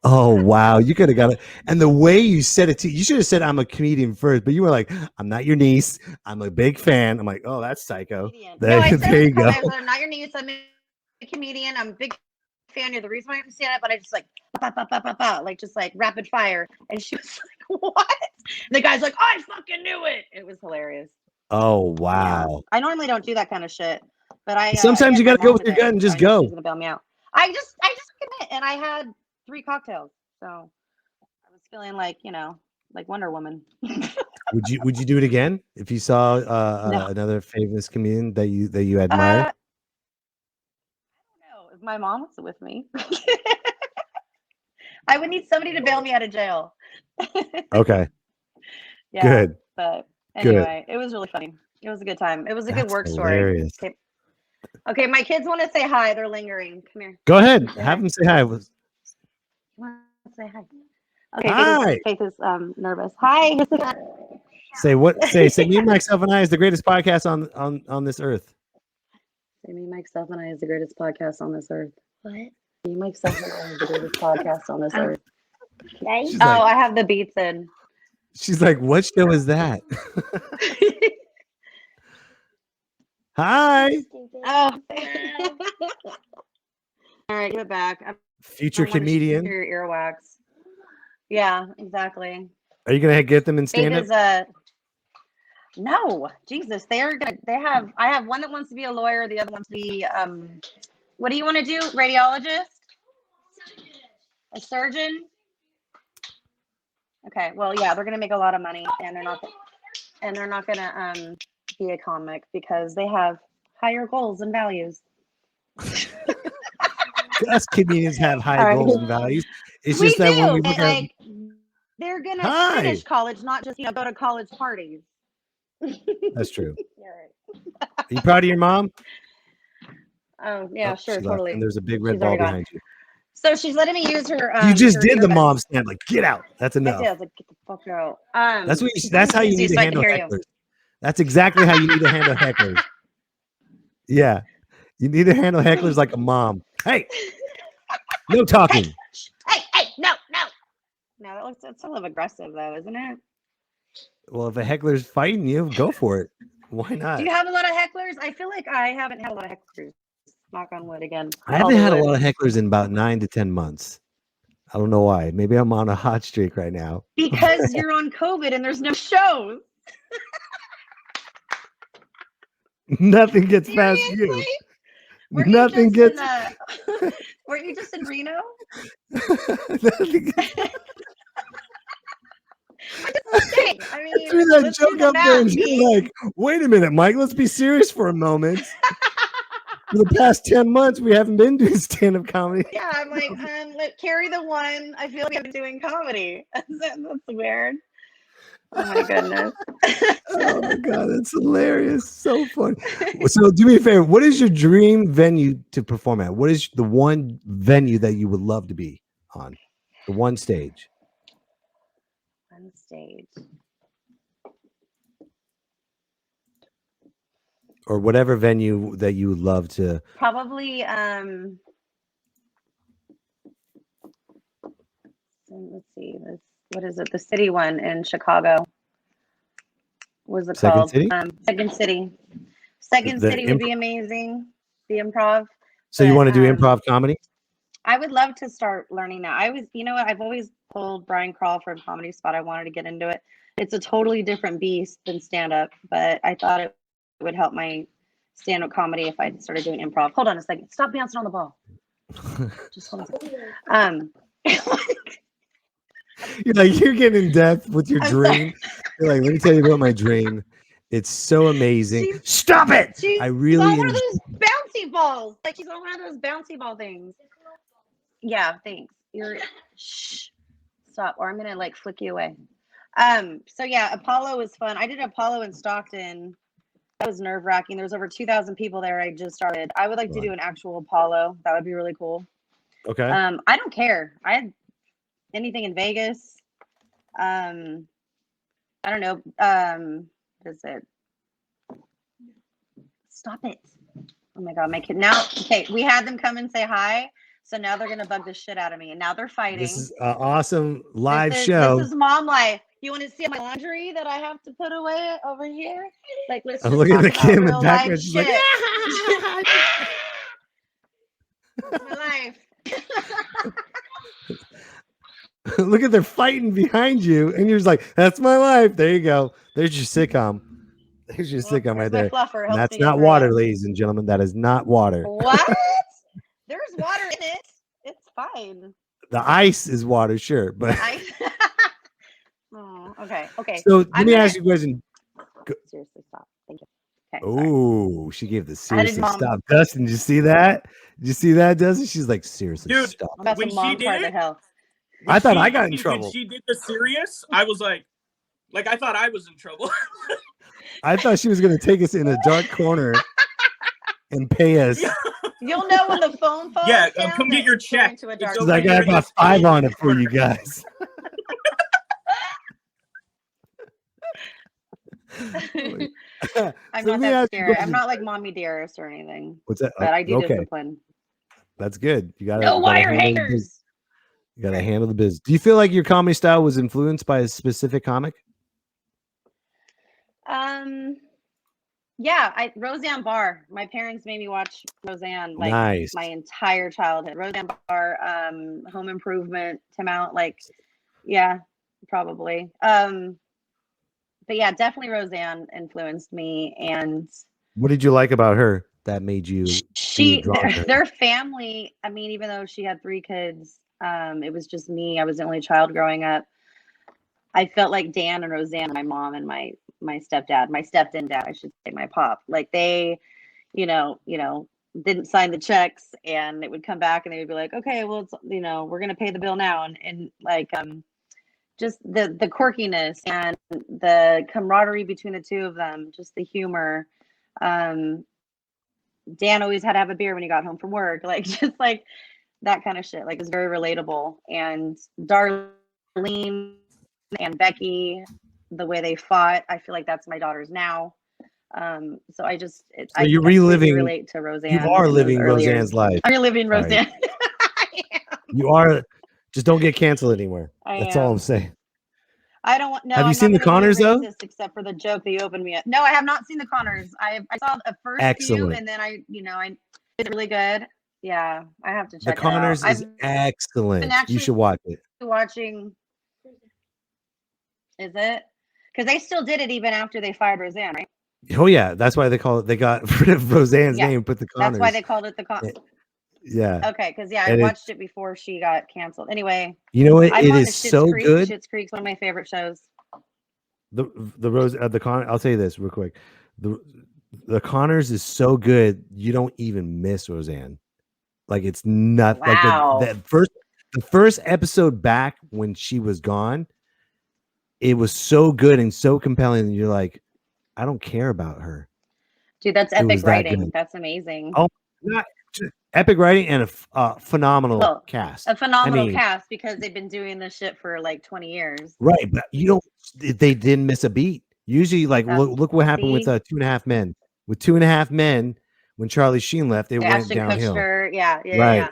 Oh wow, you could have got it. And the way you said it, you should have said I'm a comedian first, but you were like, I'm not your niece. I'm a big fan. I'm like, oh, that's psycho. No, I said there you go. I'm not your niece. I'm a comedian. I'm a big fan you. The reason why I have to stand up, but I just like, like just like rapid fire. And she was like, what? And the guy's like, I fucking knew it. It was hilarious. Oh Yeah. wow. I normally don't do that kind of shit, but Sometimes you got to go with your gut and just go. She's gonna bail me out. I just commit, and I had 3 cocktails, so I was feeling like, you know, like Wonder Woman. Would you do it again if you saw No. another famous comedian that you admire? I don't know if my mom was with me. I would need somebody to bail me out of jail. Okay. Yeah, Good. But anyway, it was really funny. It was a good time. It was a good work hilarious. story. Okay, my kids want to say hi. They're lingering. Come here. Go ahead. Have them say hi. Want to say hi? Okay. Hi. Faith is nervous. Hi. Say what? Say me, myself, and I is the greatest podcast on this earth. Say me, myself, and I is the greatest podcast on this earth. What? Me, myself, and I is the greatest podcast on this earth. Okay. Oh, I have the beats in. She's like, what show is that? Hi. Oh. All right, give it back. Future comedian. Your earwax. Yeah, exactly. Are you gonna get them in Faith stand up? is no, Jesus. I have one that wants to be a lawyer, the other wants to be what do you want to do? Radiologist? A surgeon? Okay, well, yeah, they're gonna make a lot of money, and they're not gonna be a comic because they have higher goals and values. Us comedians have high goals and values. It's just that when we look at they're gonna finish college, not just go to college parties. That's true. Yeah, right. Are you proud of your mom? Oh yeah, sure, she left, totally. and there's a big red She's ball already gone. behind you. So she's letting me use her. You just her did the earbuds. mom stand. Like, get out. That's enough. I was like, get the fuck out. That's how you need to so handle hecklers. That's exactly how you need to handle hecklers. Yeah, you need to handle hecklers like a mom. Hey, no talking. Hey, no. No, that's a little aggressive though, isn't it? Well, if a heckler's fighting you, go for it. Why not? Do you have a lot of hecklers? I feel like I haven't had a lot of hecklers. Knock on wood again. I haven't had a lot of hecklers in about 9 to 10 months. I don't know why. Maybe I'm on a hot streak right now. Because you're on COVID and there's no shows. Nothing gets past you. Nothing gets. Weren't you just in Reno? Nothing gets... I mean, threw that joke up there, and you're like, "Wait a minute, Mike. Let's be serious for a moment." For the past 10 months, we haven't been doing stand-up comedy. Yeah, I'm like, carry the one. I feel like I've been doing comedy. That's weird. Oh my goodness. Oh my god, that's hilarious. So funny. So do me a favor. What is your dream venue to perform at? What is the one venue that you would love to be on? The one stage. One stage. Or whatever venue that you would love to. Probably let's see, what is it? The city one in Chicago. What was it called? City? Second City. Second City would be amazing. The Improv. So you want to do improv comedy? I would love to start learning that. I've always told Brian Crawford Comedy Spot I wanted to get into it. It's a totally different beast than stand-up, but I thought it would help my stand-up comedy if I started doing improv. Hold on a second. Stop bouncing on the ball. Just hold on a second. You're getting in depth with your dream. You're like, let me tell you about my dream. It's so amazing. Stop it! She's on one of those bouncy balls. Like she's on one of those bouncy ball things. Yeah, thanks. Shh. Stop, or I'm gonna like flick you away. So yeah, Apollo was fun. I did Apollo in Stockton. That was nerve-wracking. There was over 2,000 people there. I just started. I would like to do an actual Apollo. That would be really cool. Okay. I don't care. I had anything in Vegas. I don't know. What is it? Stop it. Oh my God, my kid. Now, okay, we had them come and say hi. So now they're going to bug the shit out of me. And now they're fighting. This is an awesome live show. This is mom life. You want to see my laundry that I have to put away over here? Like, let's I'm just looking at the talk kid in about the real background. life She's shit. like, That's my life. Look at they're fighting behind you, and you're just like, "That's my life." There you go. There's your sitcom. There's your sitcom right There's my there. fluffer. And Helps that's me get not through water, it. ladies and gentlemen. That is not water. What? There's water in it. It's fine. The ice is water, sure, but Oh, okay. Okay. so let I'm me gonna ask you a question. seriously stop. Thank you. Okay. Sorry. Oh, she gave the I didn't seriously mom- stop. Dustin, did you see that? Did you see that, Dustin? She's like, seriously Dude, stop. I'm about when to she mom did cry to it- hell. I thought I got in When trouble. she did the serious, I was like I thought I was in trouble. I thought she was going to take us in a dark corner and pay us. You'll know when the phone falls Yeah, down come that get your it's going check. to a It's dark She's over like, corner. here I in got this 5 corner. on it for you guys. I'm So not let me that ask you a scary. I'm question. not like mommy dearest or anything, What's that? but I do Okay, discipline. that's good. You got No wire hangers. You got to handle the biz. Do you feel like your comedy style was influenced by a specific comic? Yeah, Roseanne Barr. My parents made me watch Roseanne like Nice. my entire childhood. Roseanne Barr, Home Improvement, Tim Allen, like, yeah, probably. But yeah, definitely Roseanne influenced me, and What did you like about her that made you be drawn to her? their family. I mean, even though she had 3 kids, it was just me. I was the only child growing up. I felt like Dan and Roseanne, my mom and my stepdad, my step-in dad, I should say, my pop, like they, didn't sign the checks, and it would come back and they would be like, okay, well, it's, we're going to pay the bill now. And like, just the quirkiness and the camaraderie between the two of them, just the humor. Dan always had to have a beer when he got home from work, like just like that kind of shit. Like it's very relatable. And Darlene and Becky, the way they fought, I feel like that's my daughters now. So I just, So you're reliving. Relate to Roseanne. You are in those living early years. Roseanne's life. I'm reliving Right. Roseanne. You are. Just don't get canceled anymore. That's all I'm saying. I don't want. No, Have you I'm seen not the gonna be Connors, though? racist, except for the joke that you opened me up. No, I have not seen the Connors. I saw the first few, Excellent. and then I is it really good? Yeah, I have to The check Connors it out. is excellent. You actually should watch it. Watching. Is it? Because they still did it even after they fired Roseanne, right? Oh yeah, that's why they call it. They got rid of Roseanne's Yeah, name, put the Connors. That's why they called it the Connors. Yeah. Okay, because I And watched it before she got canceled. Anyway, You know what? I'm It on is the Schitt's so Creek. good. Schitt's Creek's one of my favorite shows. The Connors. I'll tell you this real quick. The Connors is so good. You don't even miss Roseanne. Like it's not Wow. like the first episode back when she was gone. It was so good and so compelling. And you're like, I don't care about her. Dude, that's It epic was that writing. good. That's amazing. Oh, not just epic writing and a phenomenal cast. A phenomenal cast because they've been doing this shit for like 20 years. Right, but they didn't miss a beat. Usually, like look what happened with 2.5 Men. With 2.5 Men, when Charlie Sheen left, it went Ashton downhill. Kutcher, yeah. Right.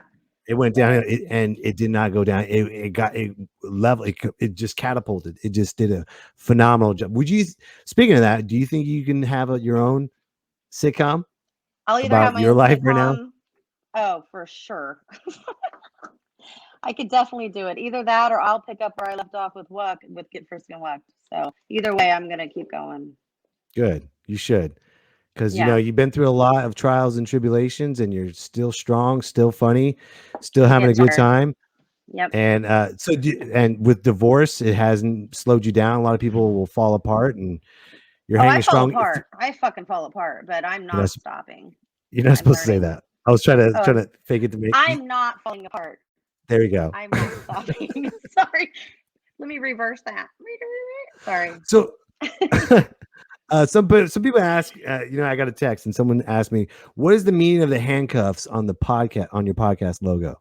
It went downhill, and it did not go down. It just catapulted. It just did a phenomenal job. Speaking of that, do you think you can have your own sitcom? I'll either about have my your own life sitcom. right now? Oh, for sure. I could definitely do it. Either that, or I'll pick up where I left off with Get Frisked and Wucked. So either way, I'm gonna keep going. Good, you should, because you've been through a lot of trials and tribulations, and you're still strong, still funny, still having a good time. Yep. And and with divorce, it hasn't slowed you down. A lot of people will fall apart, and you're hanging strong. I fucking fall apart, but I'm not stopping. You're not supposed to say that. I was trying to fake it to make. I'm not falling apart. There you go. I'm not stopping. Sorry. Let me reverse that. Sorry. So some people ask, I got a text and someone asked me, what is the meaning of the handcuffs on your podcast logo?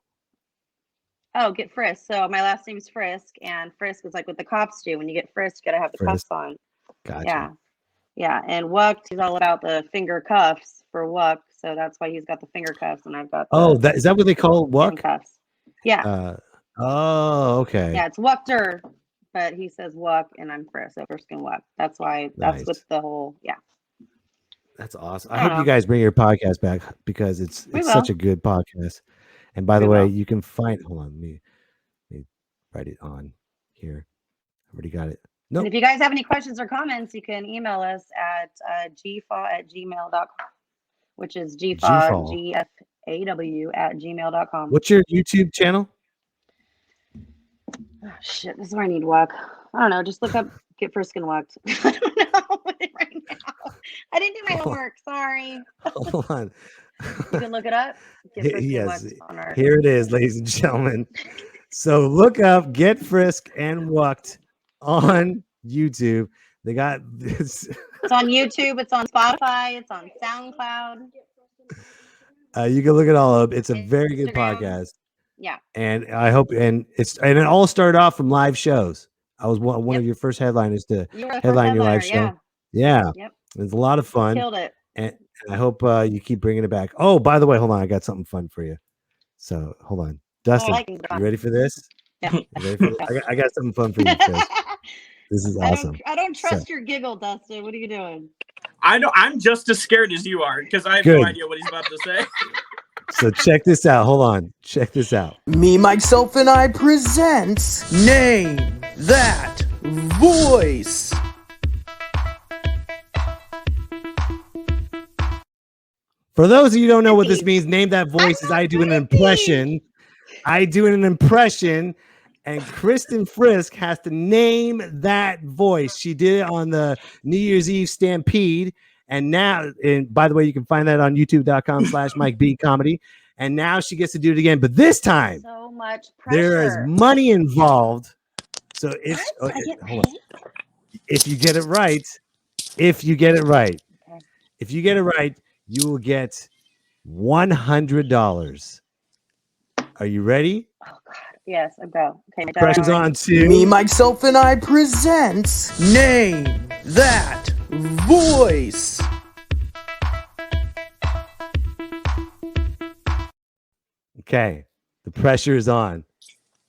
Oh, Get Frisked. So my last name is Frisk, and Frisk is like what the cops do. When you get frisked, you gotta have the cuffs on. Gotcha. Yeah. And Wucked, he's all about the finger cuffs for Wuck. So that's why he's got the finger cuffs, and I've got is that what they call Wuck? Cuffs. Yeah. Okay. Yeah, it's Wuckter, but he says Wuck, and I'm Frisk, so Frisk and Wuck. That's why. That's what the whole. Yeah. That's awesome. I hope you guys bring your podcast back because it's such a good podcast. And by the We way, will. you can find. Hold on, let me write it on here. I already got it. And Nope. if you guys have any questions or comments, you can email us at gfaw@gmail.com, which is gfaw, GFAW @gmail.com. What's your YouTube channel? Oh, shit, this is where I need Wuck. I don't know. Just look up Get Frisked and Wucked. I don't know right now. I didn't do my homework. Sorry. Hold on. You can look it up. Get Frisked and Yes, Wucked on our. here it is, ladies and gentlemen. So look up Get Frisked and Wucked on YouTube. They got this. It's on YouTube. It's on Spotify. It's on SoundCloud. You can look it all up. It's a very good Instagram. podcast. Yeah. And I hope, and it all started off from live shows. I was one of your first headliners to You were the first headline your live headliner, show. Yeah. Yep. It's a lot of fun. Killed it. And I hope you keep bringing it back. Oh, by the way, hold on. I got something fun for you. So hold on. Dustin, like you ready for this? Yeah. You ready for this? I got something fun for you, Chris. This is awesome. I don't trust your giggle, Dustin. What are you doing? I know. I'm just as scared as you are because I have Good. no idea what he's about to say. So check this out. Hold on. Check this out. Me, myself, and I presents Name That Voice. For those of you who don't know what this means, name that voice is I do an impression. I do an impression, and Kristen Frisk has to name that voice. She did it on the New Year's Eve Stampede. And now, and by the way, you can find that on youtube.com/Mike B Comedy. And now she gets to do it again. But this time, So much pressure. there is money involved. So if What? I get hold on. If you get it right, if you get it right, you will get $100. Are you ready? Oh God. Yes, I go. Okay. Pressure's on to Me, myself, and I presents Name That Voice. Okay, the pressure is on.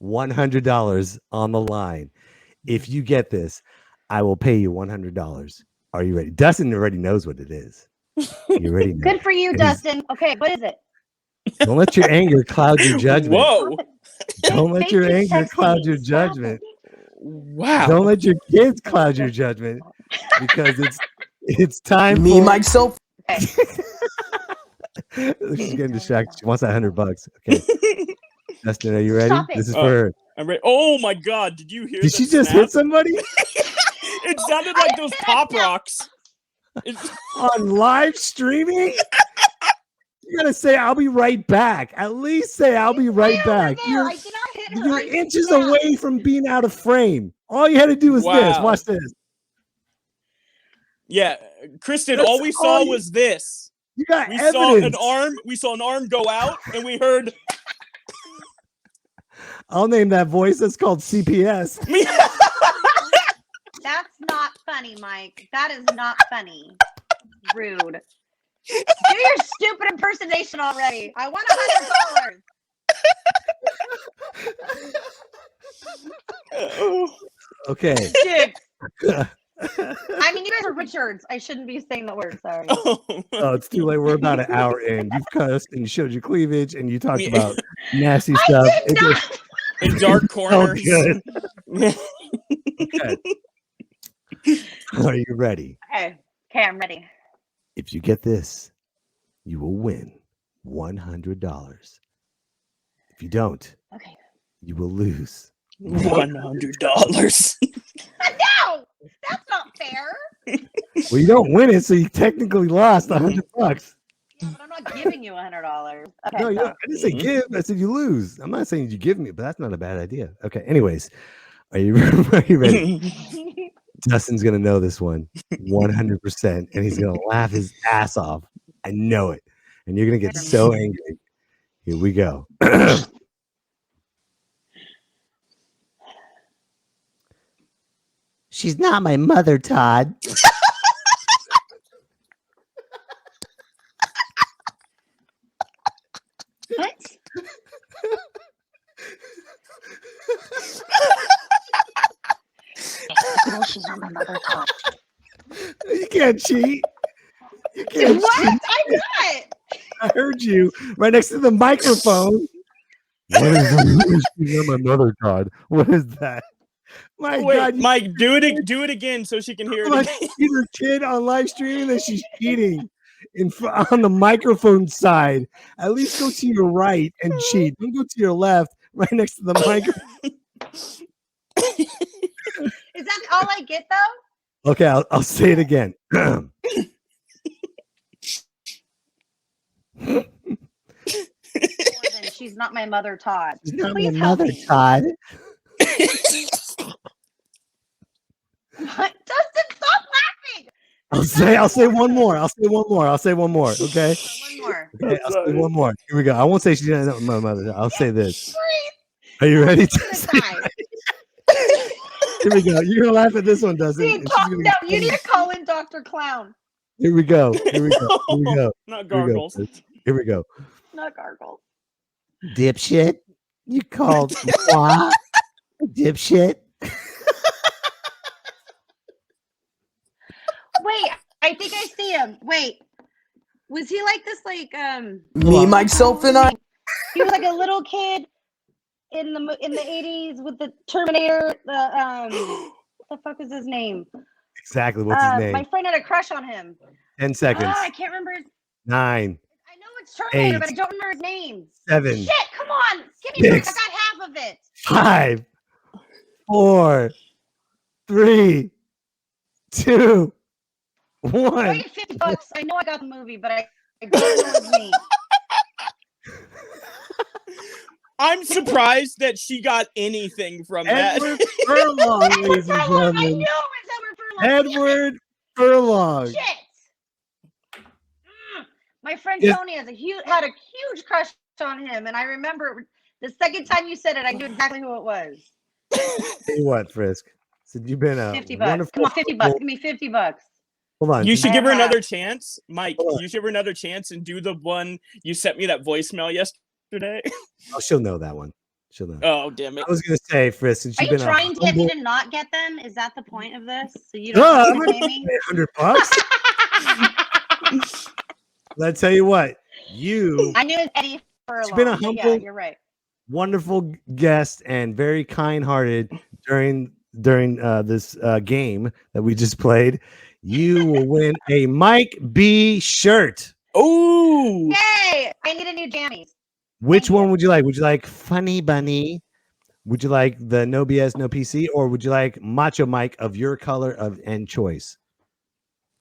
$100 on the line. If you get this, I will pay you $100. Are you ready? Dustin already knows what it is. You ready? Good for you, And he's- Dustin. Okay, what is it? Don't let your anger cloud your judgment. Whoa! Don't let Thank your you, anger sexy. cloud your Stop judgment. Wow! Don't let your kids cloud your judgment because it's time Me, for myself. Okay. She's getting distracted. She wants that $100. Okay. Dustin, are you ready? Stop it. This is for her. I'm ready. Oh my God! Did you hear? Did that she just snap? hit somebody It sounded like those pop rocks. on live streaming? You gotta say, I'll be right back. At least say, I'll be right back. There. I did not hit her. You're I inches snapped. away from being out of frame. All you had to do was this. Wow. Watch this. Yeah, Kristen. That's all we all saw you- was this. You got We evidence. saw an arm go out, and we heard. I'll name that voice. That's called CPS. That's not funny, Mike. That is not funny. Rude. Do your stupid impersonation already. I want $100. Okay. Shit. I mean, you guys are Richards. I shouldn't be saying the word. Sorry. Oh, it's too late. We're about an hour in. You've cussed and you showed your cleavage and you talked about nasty stuff. I did not. In dark Oh, corners. good. Okay. Are you ready? Okay, I'm ready. If you get this, you will win $100. If you don't, Okay. you will lose. $100. No, that's not fair. Well, you don't win it, so you technically lost $100. Yeah, but I'm not giving you $100. Okay. No, I didn't say give. I said you lose. I'm not saying you give me, but that's not a bad idea. Okay. Anyways, are you ready? Dustin's gonna know this one 100%, and he's gonna laugh his ass off. I know it, and you're gonna get so angry. Here we go. She's not my mother, Todd. What? No, she's not my mother. Todd. You can't cheat. You can't What? cheat. I'm not. I heard you right next to the microphone. What is the You're my mother, Todd? What is that? My Wait, God, Mike, do it again so she can hear it like again. see her kid on live streaming that she's cheating on the microphone side. At least go to your right and cheat. Don't go to your left, right next to the microphone. Is that all I get though? Okay, I'll say it again. She's not my mother, Todd. She's not Please my help mother, me. Todd. What? Dustin, stop laughing. I'll say one more. I'll say one more. Okay. One more. Okay, I'll say one more. Here we go. I won't say she's not my mother. I'll say this. Are you ready to say Here we go. You're gonna laugh at this one, Dustin. No, you need to call in Dr. Clown. Here we go. Here we go. Here we go. Not gargles. Here we go. Not gargles. Dipshit. You called moi dipshit. Wait, I think I see him. Wait, was he like this? Like Me, myself, and I. He was like a little kid in the 80s with the Terminator. The what the fuck was his name? Exactly. What's his name? My friend had a crush on him. 10 seconds. I can't remember his. 9. I know it's Terminator, 8, but I don't remember his name. 7. Shit! Come on, give me. 6, I got half of it. 5, 4, 3, 2, 1. I get $50. I know I got the movie, but I don't know his name. I'm surprised that she got anything from that. Edward Furlong, ladies and I gentlemen. knew it was Edward Furlong. Edward Furlong. Shit. My friend Yes. Tony had a huge crush on him, and I remember the second time you said it, I knew exactly who it was. Tell you what, Frisk. So you've been a $50. wonderful. Come on, $50. Give me $50. Hold on. You should give her Yeah. another chance, Mike. Hold on. You should give her another chance and do the one you sent me that voicemail yesterday. Oh, she'll know that one. She'll know. Oh, damn it! I was gonna say, Frisk, since Are you've you been trying to get me humble- to not get them? Is that the point of this? So you No, don't I'm have not to pay gonna me? pay $100. Let's tell you what. You I knew it was Eddie Furlong. been a Yeah, humble- you're right. wonderful guest and very kind-hearted during this game that we just played. You will win a Mike B shirt. Oh, Yay! I need a new jammies. Which Thank one you. would you like? Would you like Funny Bunny? Would you like the No BS No PC, or would you like Macho Mike of your color of and choice?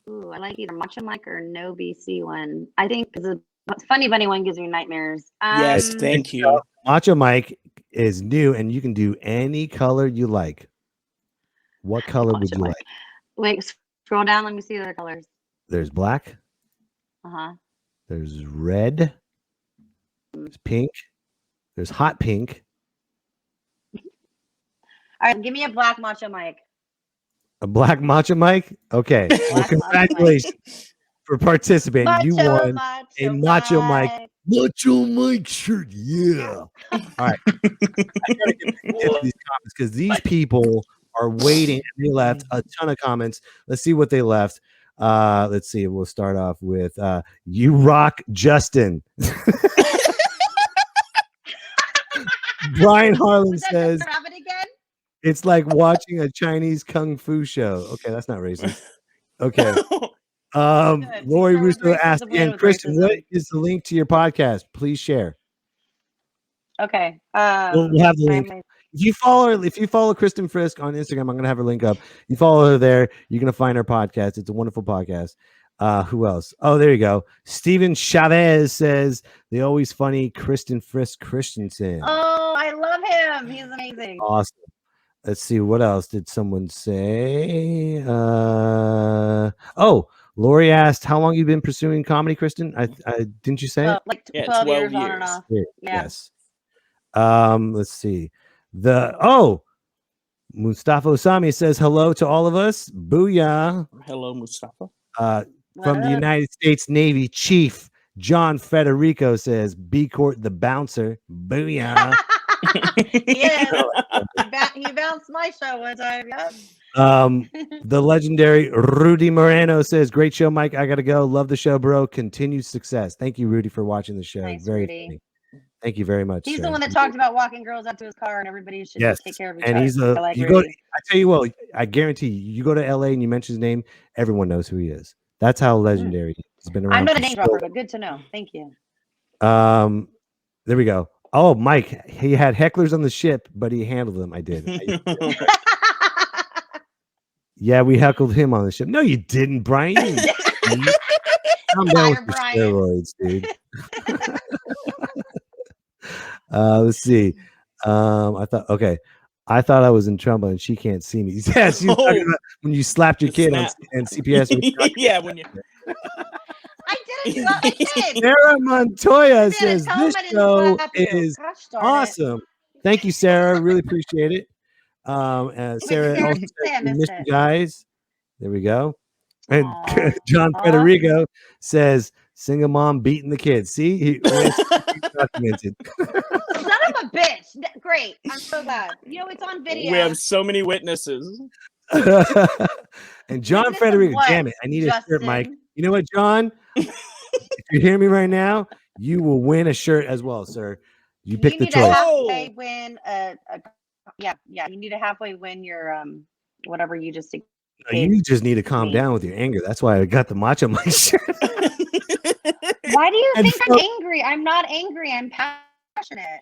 Ooh, I like either Macho Mike or No BC one. I think the Funny Bunny one gives me nightmares. yes, thank you. Macho Mike is new, and you can do any color you like. What color would Macho you Mike. like? Wait, scroll down. Let me see the other colors. There's black. Uh-huh. There's red. There's pink. There's hot pink. All right, give me a black Macho Mike. A black Macho Mike. Okay. Well, Black Macho congratulations for participating. You won a Macho Mike. Mike. Macho Mike shirt. Yeah. All right. I gotta get into these comments because these people are waiting. They left a ton of comments. Let's see what they left. Let's see. We'll start off with you rock Justin. Brian Harlan Was that says Mr. Rabbit again? it's like watching a Chinese kung fu show. Okay, that's not racist. Okay. Good. Lori Start with Russo racism, asked end again, with Kristen, what racism. is the link to your podcast? Please share. Okay. We'll have the link. If you follow Kristen Frisk on Instagram, I'm gonna have her link up. You follow her there, you're gonna find her podcast. It's a wonderful podcast. Who else? Oh, there you go. Steven Chavez says the always funny Kristen Frisk Christensen. Oh, I love him. He's amazing. Awesome. Let's see, what else did someone say? Oh, Lori asked, how long you been pursuing comedy, Kristen? I didn't you say it? Like Yeah, 12 12 years on and years. off. Yeah, Yeah. Yes. Let's see. Mustafa Osami says hello to all of us. Booyah. Hello, Mustafa. From the United States Navy Chief John Federico says B Court the bouncer. Booyah. Yeah. He bounced my show one time. Yep. The legendary Rudy Moreno says, great show, Mike. I gotta go. Love the show, bro. Continued success. Thank you, Rudy, for watching the show. Thanks, Very Rudy. funny. Thank you very much. He's sir. the one that talked about walking girls out to his car and everybody should Yes, take care of each and other. he's I like you go. Rudy. I tell you what, I guarantee you go to LA and you mention his name, everyone knows who he is. That's how legendary he is. He's been around. I'm not a for name dropper, but good to know. Thank you. There we go. Oh, Mike, he had hecklers on the ship, but he handled them. I did. Yeah, we heckled him on the ship. No, you didn't, Brian. You didn't. Calm down with your steroids, dude. Let's see. I thought I was in trouble and she can't see me. Yes, you talking about when you slapped your kid on CPS. Yeah, when you. I didn't. Well, I did. Sarah Montoya says tell him this I didn't show slap you. is Gosh darn it. awesome. Thank you, Sarah. Really appreciate it. Sarah Sarah, also say says I we missed missed it. you guys. There we go. And Aw. John Aw. Federico says single mom beating the kids. See, he's documented. Son of a bitch. Great. I'm so glad. You know, it's on video. We have so many witnesses. And John Witness of Federico, what, damn it, I need a shirt, Mike. Justin? You know what, John? If you hear me right now, you will win a shirt as well, sir. You pick the need to choice. halfway win you need to halfway win your whatever you just No, you just need to calm down with your anger. That's why I got the Macho Mike shirt. Why do you And think so- I'm angry? I'm not angry. I'm passionate.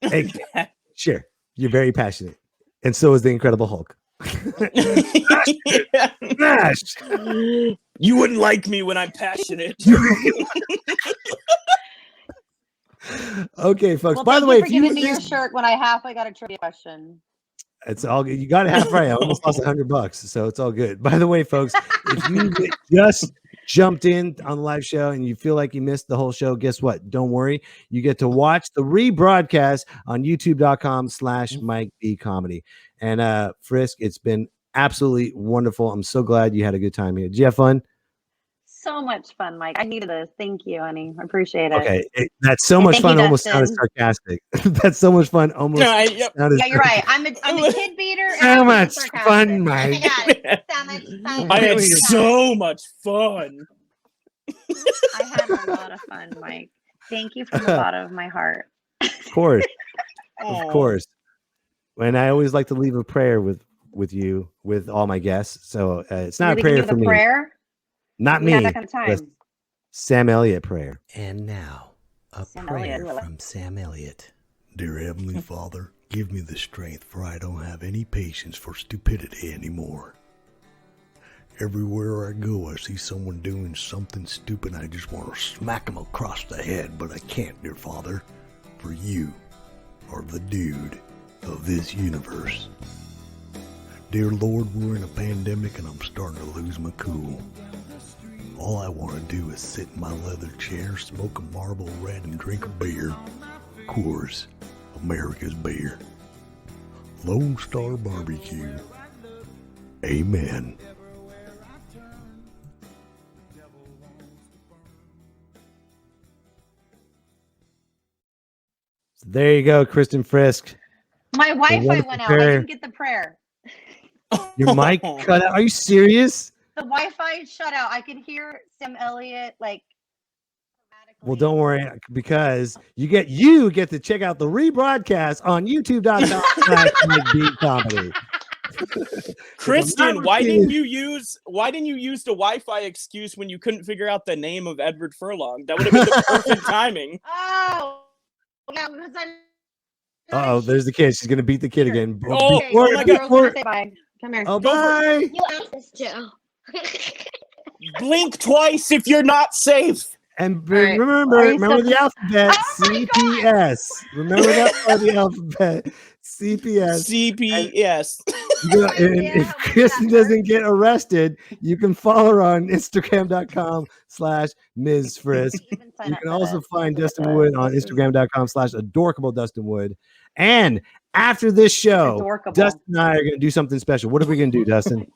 Hey, sure, you're very passionate, and so is the Incredible Hulk. Smash! You wouldn't like me when I'm passionate. Okay, folks. Well, By thank the way, you for if you giving me your shirt when I halfway got a trivia question. it's all good. You got it half right. I almost lost $100, so it's all good. By the way, folks, if you just jumped in on the live show and you feel like you missed the whole show, guess what? Don't worry. You get to watch the rebroadcast on youtube.com/Mike B Comedy. And Frisk, it's been absolutely wonderful. I'm so glad you had a good time here. Did you have fun? So much fun, Mike. I needed this. Thank you, honey. I appreciate it. Okay, that's so And much thank fun. you, Almost sounded Dustin. sarcastic. That's so much fun. Almost. Yep. sounded Yeah, you're right. I'm a kid beater. And So I'm much sarcastic. fun, Mike. I got it. So much fun. I had so much fun. I had a lot of fun, Mike. Thank you from the bottom of my heart. Of course, Aw. of course. And I always like to leave a prayer with you, with all my guests. So it's not a We can prayer do for the me, prayer. not We me. have that kind of but time. Sam Elliott prayer. And now, a Sam prayer Elliott. from Sam Elliott. Dear Heavenly Father, give me the strength, for I don't have any patience for stupidity anymore. Everywhere I go, I see someone doing something stupid, and I just want to smack them across the head, but I can't, dear Father, for you are the dude of this universe. Dear Lord, we're in a pandemic, and I'm starting to lose my cool. All I want to do is sit in my leather chair, smoke a Marlboro Red, and drink a beer. Coors, America's beer. Lone Star Barbecue. Amen. There you go, Kristen Frisk. My Wi-Fi wonderful went out. I prayer. didn't get the prayer. Your mic cut out. Are you serious? The Wi-Fi shut out. I could hear Sam Elliott like. Well, don't worry, because you get to check out the rebroadcast on youtube.com/Mike B Comedy. Kristen, why didn't you use the Wi-Fi excuse when you couldn't figure out the name of Edward Furlong? That would have been the perfect timing. Oh, yeah, because I'm. Oh, there's the kid. She's gonna beat the kid again. Oh, Okay, oh my God. girls, say bye. Come here. Oh, bye. You asked this, Joe. Blink twice if you're not safe. And right. remember Are you the still- alphabet, Oh my CPS. Remember that part of the alphabet, CPS. CPS. You know, and idea if how much Kristen that hurt. doesn't get arrested, you can follow her on Instagram.com/Ms. Frisk. Even sign You up can for also this. find This is Dustin a- Wood on this is Instagram.com/adorkable Dustin Wood. And after this show, Adorkable. Dustin and I are going to do something special. What are we going to do, Dustin?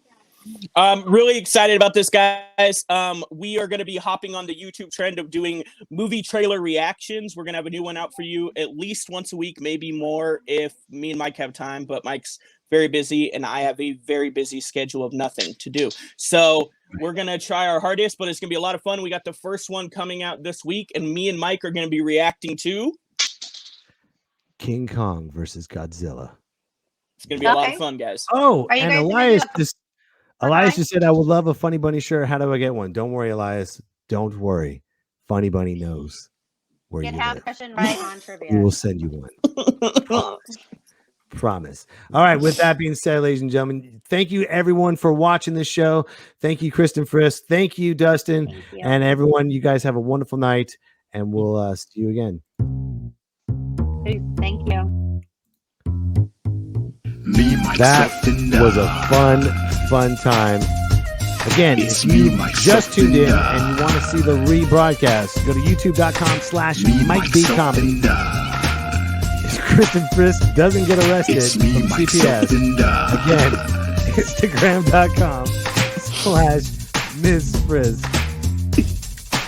Really excited about this, guys. We are going to be hopping on the YouTube trend of doing movie trailer reactions. We're going to have a new one out for you at least once a week, maybe more if me and Mike have time, but Mike's very busy and I have a very busy schedule of nothing to do. So we're going to try our hardest, but it's going to be a lot of fun. We got the first one coming out this week, and me and Mike are going to be reacting to King Kong versus Godzilla. It's gonna be a lot Okay. of fun, guys. Oh, Are you and guys gonna do Elias a just Bye-bye. said, I would love a Funny Bunny shirt. How do I get one? Don't worry, Elias. Don't worry. Funny Bunny knows where Get you half live. question right on We trivia? will send you one. Promise. All right. With that being said, ladies and gentlemen, thank you everyone for watching this show. Thank you, Kristen Frisk. Thank you, Dustin, Thank you. and everyone. You guys have a wonderful night, and we'll see you again. Peace. Thank you. That was a fun time. Again, if you just tuned in and you want to see the rebroadcast, go to youtube.com/MikeBComedy. If Kristen Frisk doesn't get arrested from CPS, again, Instagram.com/Ms. Frisk.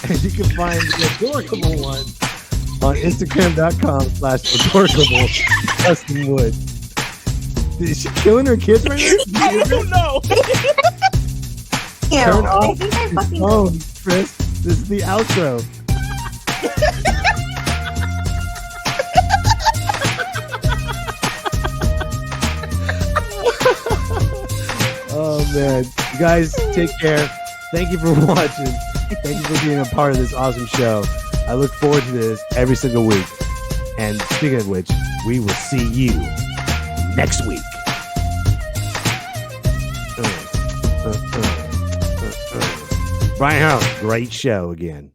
And you can find the adorable one on Instagram.com/adorable Dustin Wood. Is she killing her kids right now? I don't know. Turn I off think I your fucking phone, Chris. This is the outro. Oh man, you guys take care. Thank you for watching. Thank you for being a part of this awesome show. I look forward to this every single week. And speaking of which, we will see you next week. Brian Harold, great show again.